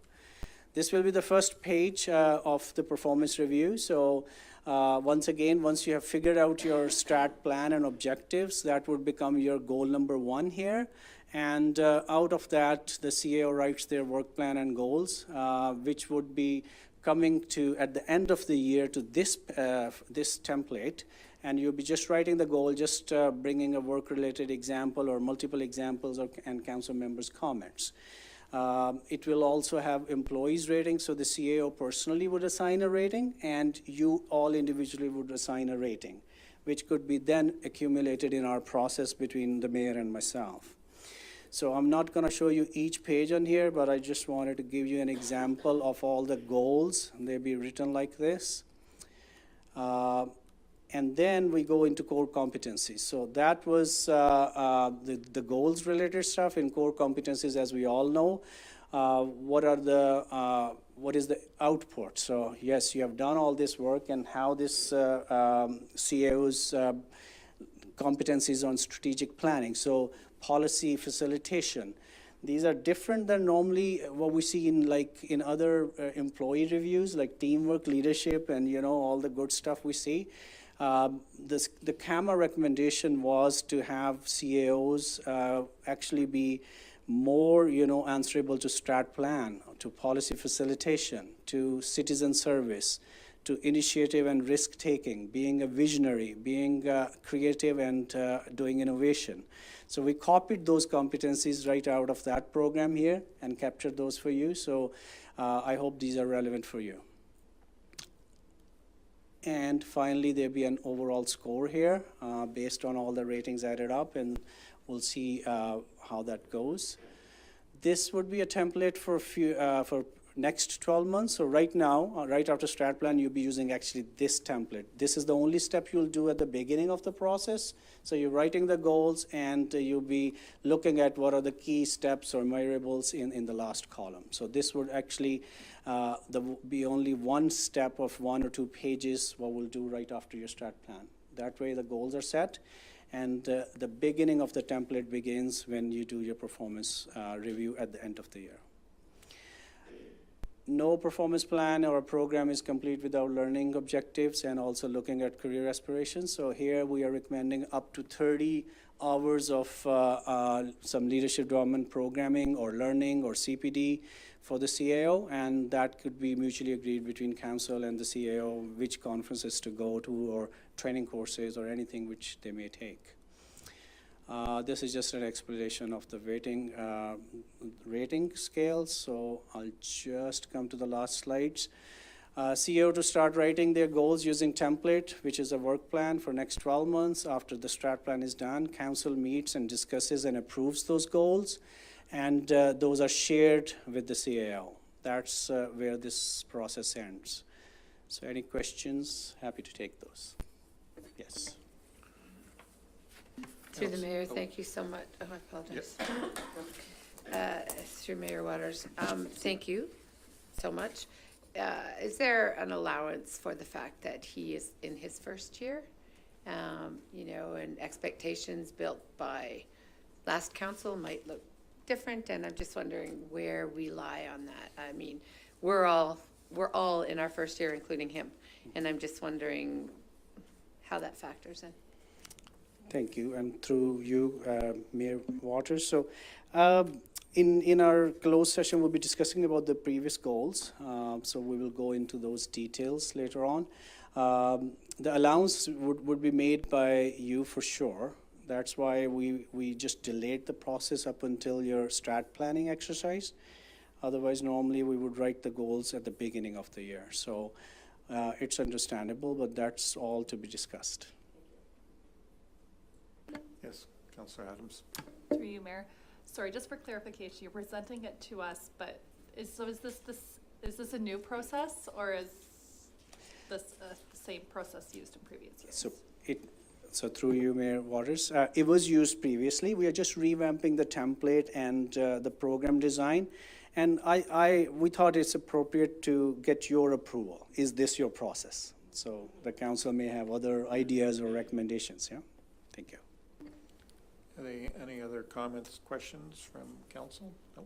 This will be the first page of the performance review. So once you have figured out your strat plan and objectives, that would become your goal number 1 here. And out of that, the CAO writes their work plan and goals, which would be coming to, at the end of the year, to this template. And you'll be just writing the goal, just bringing a work-related example or multiple examples and council members' comments. It will also have employees' ratings, so the CAO personally would assign a rating, and you all individually would assign a rating. which could be then accumulated in our process between the mayor and myself. So I'm not going to show you each page on here, but I just wanted to give you an example of all the goals. They'll be written like this. And then we go into core competencies. So that was the goals related stuff. In core competencies, as we all know, what is the output? So yes, you have done all this work, and how this CAO's competencies on strategic planning. So policy facilitation. These are different than normally what we see in other employee reviews, like teamwork, leadership, and all the good stuff we see. The CAMA recommendation was to have CAOs actually be more, answerable to strat plan, to policy facilitation, to citizen service, to initiative and risk taking, being a visionary, being creative, and doing innovation. So we copied those competencies right out of that program here and captured those for you. So I hope these are relevant for you. And finally, there'll be an overall score here based on all the ratings added up, and we'll see how that goes. This would be a template for next 12 months. So right now, right after strat plan, you'll be using actually this template. This is the only step you'll do at the beginning of the process. So you're writing the goals, and you'll be looking at what are the key steps or variables in the last column. So this would actually be only one step of 1 or 2 pages, what we'll do right after your strat plan. That way the goals are set, and the beginning of the template begins when you do your performance review at the end of the year. No performance plan or a program is complete without learning objectives and also looking at career aspirations. So here we are recommending up to 30 hours of some leadership development programming or learning or CPD for the CAO, and that could be mutually agreed between council and the CAO which conferences to go to or training courses or anything which they may take. This is just an explanation of the rating scales, so I'll just come to the last slides. CEO to start writing their goals using template, which is a work plan for next 12 months. After the strat plan is done, council meets and discusses and approves those goals, and those are shared with the CAO. That's where this process ends. So any questions? Happy to take those. Yes. Through the mayor, thank you so much. Oh, I apologize. Through Mayor Waters, thank you so much. Is there an allowance for the fact that he is in his first year? And expectations built by last council might look different, and I'm just wondering where we lie on that. I mean, we're all in our first year, including him, and I'm just wondering how that factors in. Thank you, and through you, Mayor Waters. So in our closed session, we'll be discussing about the previous goals. So we will go into those details later on. The allowance would be made by you for sure. That's why we just delayed the process up until your strat planning exercise. Otherwise, normally we would write the goals at the beginning of the year. So it's understandable, but that's all to be discussed. Yes, Councillor Adams. Through you, Mayor. Sorry, just for clarification, you're presenting it to us, but is this a new process, or is this the same process used in previous years? So through you, Mayor Waters, it was used previously. We are just revamping the template and the program design, and we thought it's appropriate to get your approval. Is this your process? So the council may have other ideas or recommendations. Yeah, thank you. Any other comments, questions from council? No.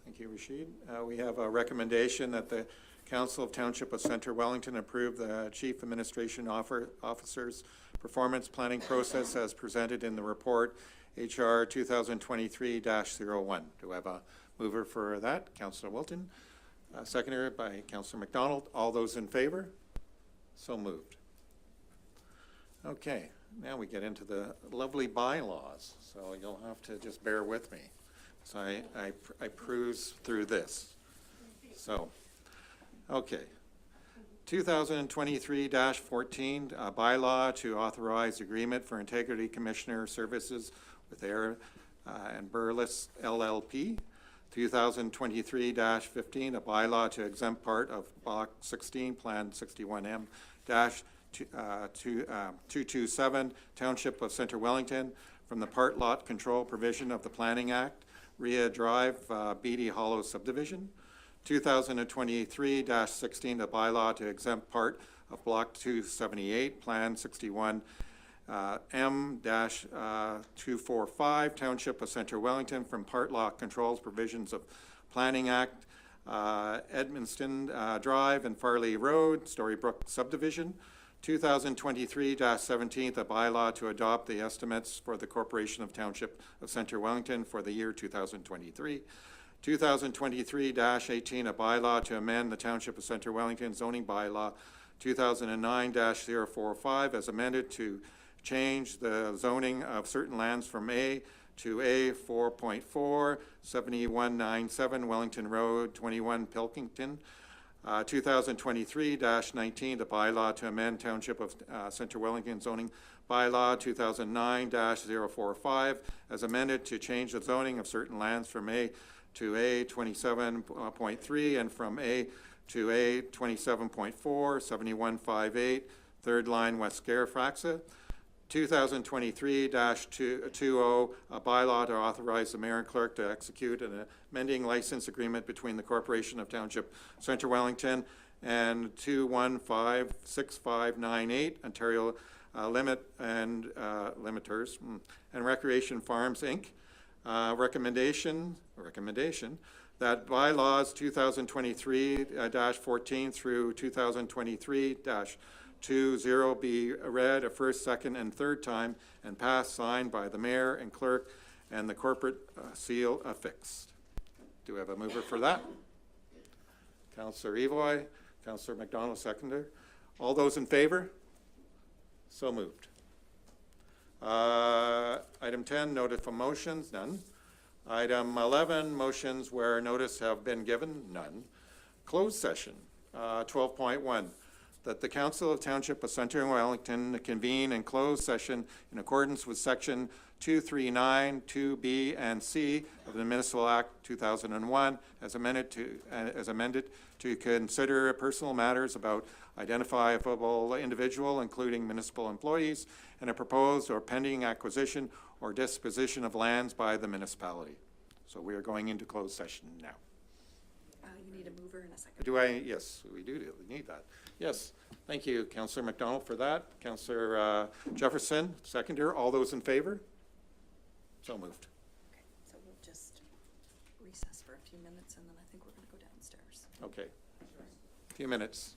Thank you, Rashid. We have a recommendation that the Council of Township of Centre Wellington approve the Chief Administration Officer's performance planning process as presented in the report HR 2023-01. Do I have a mover for that? Councillor Wilton. Seconded by Councillor McDonald. All those in favor? So moved. Okay. Now we get into the lovely bylaws, so you'll have to just bear with me. So I cruise through this. So, okay. 2023-14, a bylaw to authorize agreement for integrity commissioner services with Air and Burles LLP. 2023-15, a bylaw to exempt part of Block 16, Plan 61M-227, Township of Centre Wellington, from the part lot control provision of the Planning Act, Rhea Drive, Beatty Hollow subdivision. 2023-16, a bylaw to exempt part of Block 278, Plan 61 M-245, Township of Centre Wellington, from part lot controls provisions of Planning Act, Edmundston Drive and Farley Road, Storybrook subdivision. 2023-17, a bylaw to adopt the estimates for the Corporation of Township of Centre Wellington for the year 2023. 2023-18, a bylaw to amend the Township of Centre Wellington zoning bylaw 2009-045 as amended to change the zoning of certain lands from A to A 4.4, 7197 Wellington Road, 21 Pilkington. 2023-19, the bylaw to amend Township of Centre Wellington zoning bylaw 2009-045 as amended to change the zoning of certain lands from A to A 27.3 and from A to A 27.4, 7158, third line West Garafraxa. 2023-20, a bylaw to authorize the mayor and clerk to execute an amending license agreement between the Corporation of Township Centre Wellington and 2156598 Ontario Limit and Limiters and Recreation Farms, Inc. Recommendation that bylaws 2023-14 through 2023-20 be read a first, second, and third time and passed, signed by the mayor and clerk, and the corporate seal affixed. Do we have a mover for that? Councillor Evoy, Councillor McDonald, seconder. All those in favor? So moved. Item 10, notice of motions, none. Item 11, motions where notice have been given, none. Closed session, 12.1. That the Council of Township of Centre Wellington convene in closed session in accordance with Section 239, 2B and C of the Municipal Act 2001 as amended to consider personal matters about identifiable individual, including municipal employees, and a proposed or pending acquisition or disposition of lands by the municipality. So we are going into closed session now. You need a mover in a second. Yes, we do need that. Yes, thank you, Councillor McDonald, for that. Councillor Jefferson, seconder. All those in favor? So moved. Okay, so we'll just recess for a few minutes and then I think we're going to go downstairs. Okay. A few minutes.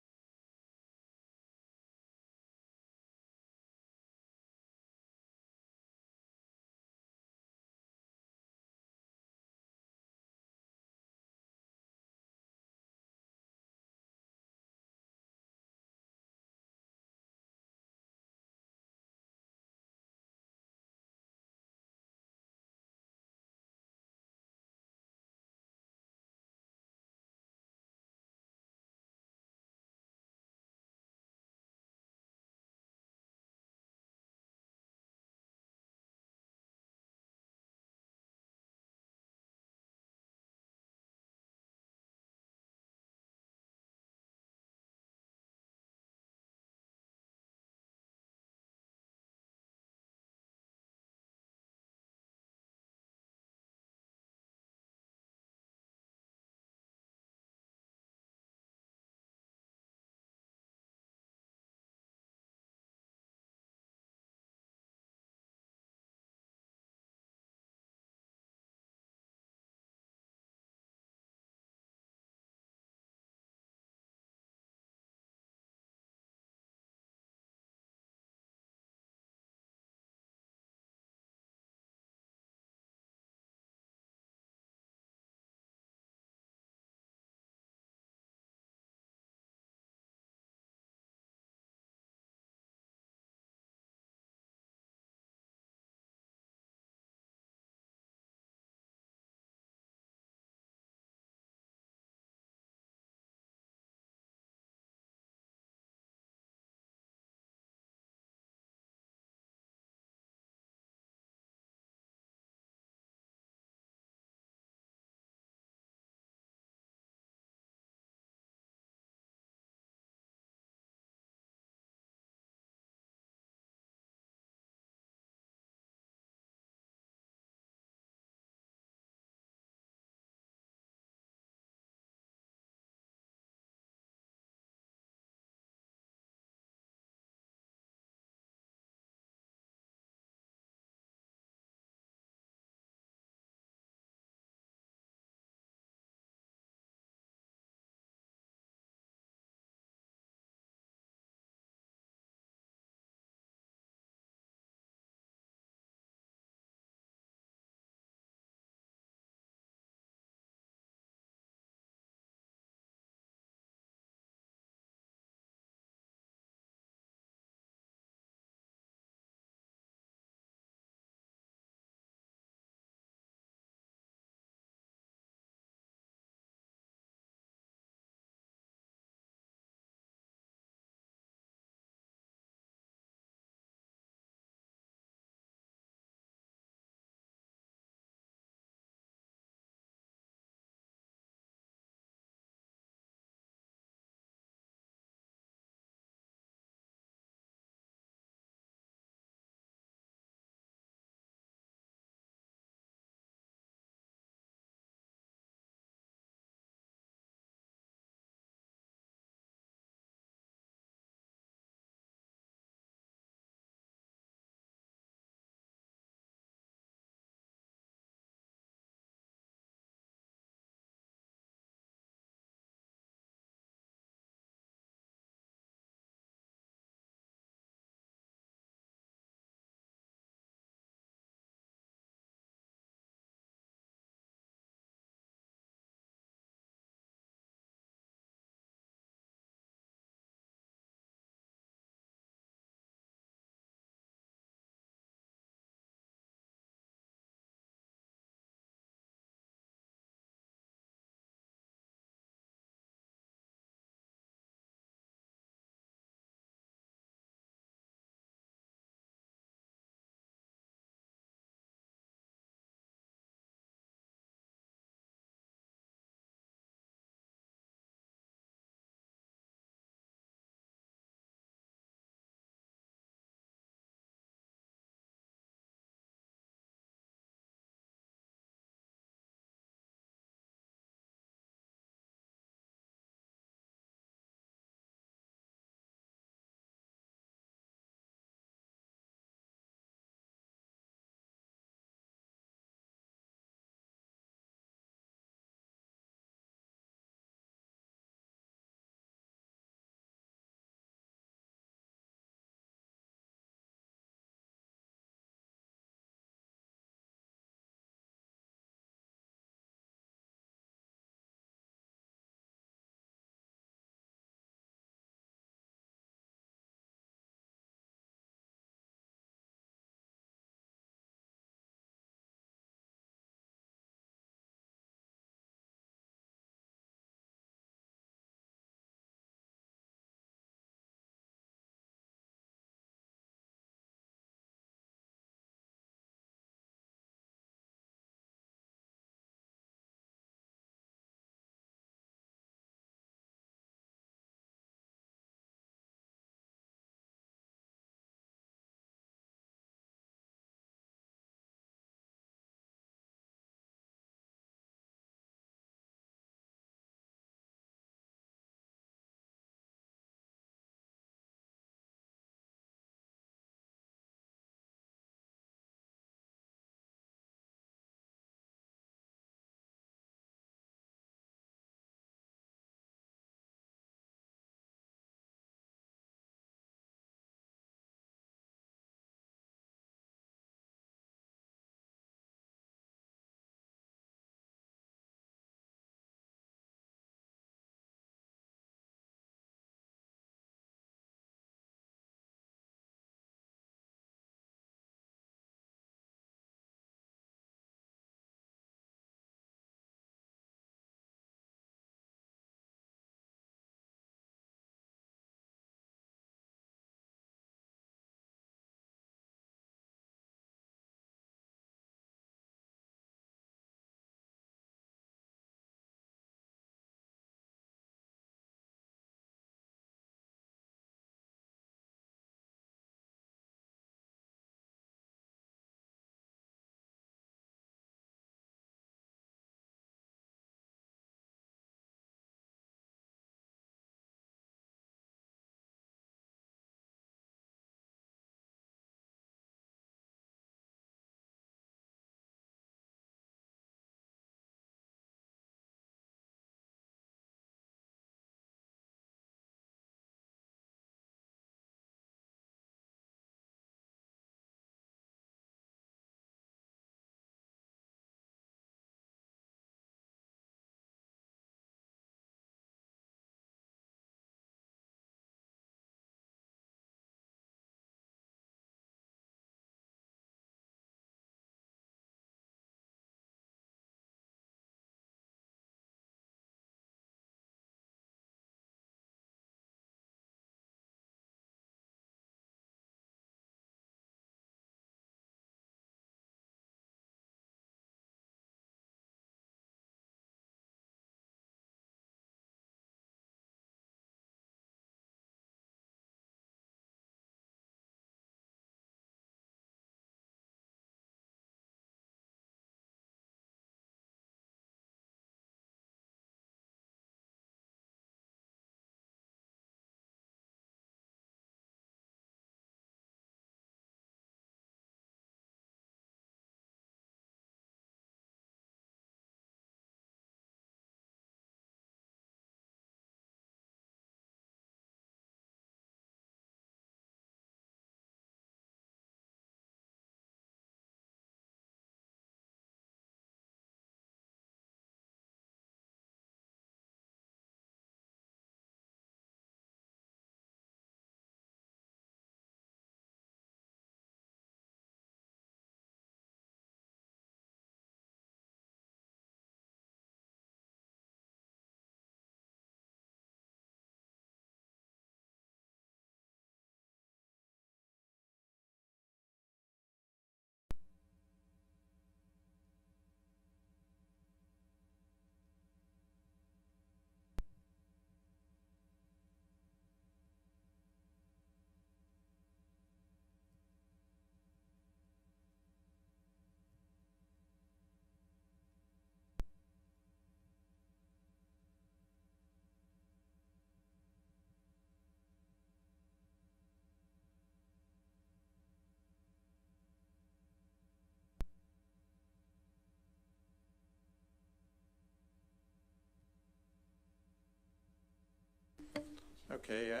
Okay,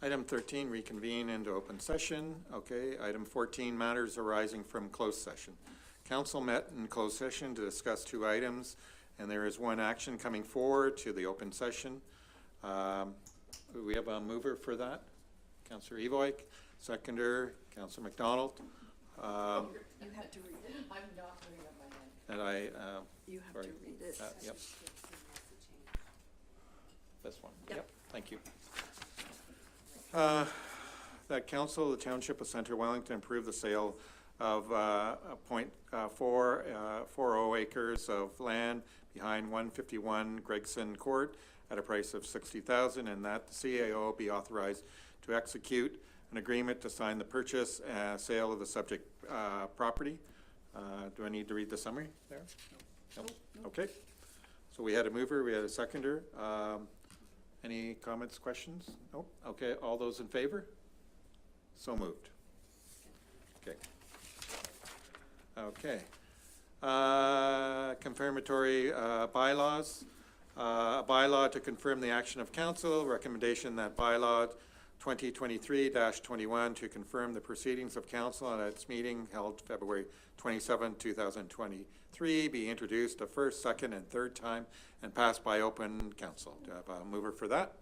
item 13, reconvene into open session. Okay, item 14, matters arising from closed session. Council met in closed session to discuss 2 items, and there is 1 action coming forward to the open session. We have a mover for that, Councillor Evoik, seconder, Councillor McDonald. You have to read it. I'm not putting up my hand. And I, You have sorry. to read it. Yep. This one, yep, thank you. That council, the Township of Centre Wellington, approved the sale of 0.40 acres of land behind 151 Gregson Court at a price of $60,000, and that the CAO be authorized to execute an agreement to sign the purchase and sale of the subject property. Do I need to read the summary there? No. Okay. So we had a mover, we had a seconder. Any comments, questions? No? Okay, all those in favor? So moved. Okay. Okay. Confirmatory bylaws. A bylaw to confirm the action of council. Recommendation that bylaw 2023-21 to confirm the proceedings of council at its meeting held February 27, 2023 be introduced a first, second, and third time and passed by open council. Do I have a mover for that?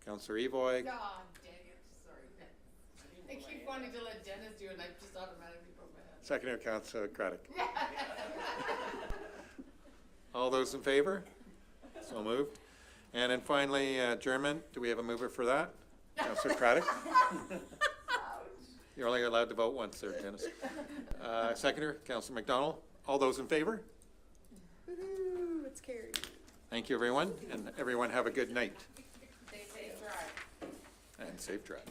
Councillor Evoy. God dang it, sorry. I keep wanting to let Dennis do it, and I just automatically put my hand. Seconder, Councillor Craddock. All those in favor? So moved. And then finally, adjournment. Do we have a mover for that? Councillor Craddock? You're only allowed to vote once there, Dennis. Seconder, Councillor McDonald. All those in favor? Woohoo, it's carried. Thank you, everyone, and everyone have a good night. Stay safe, drive. And safe drive.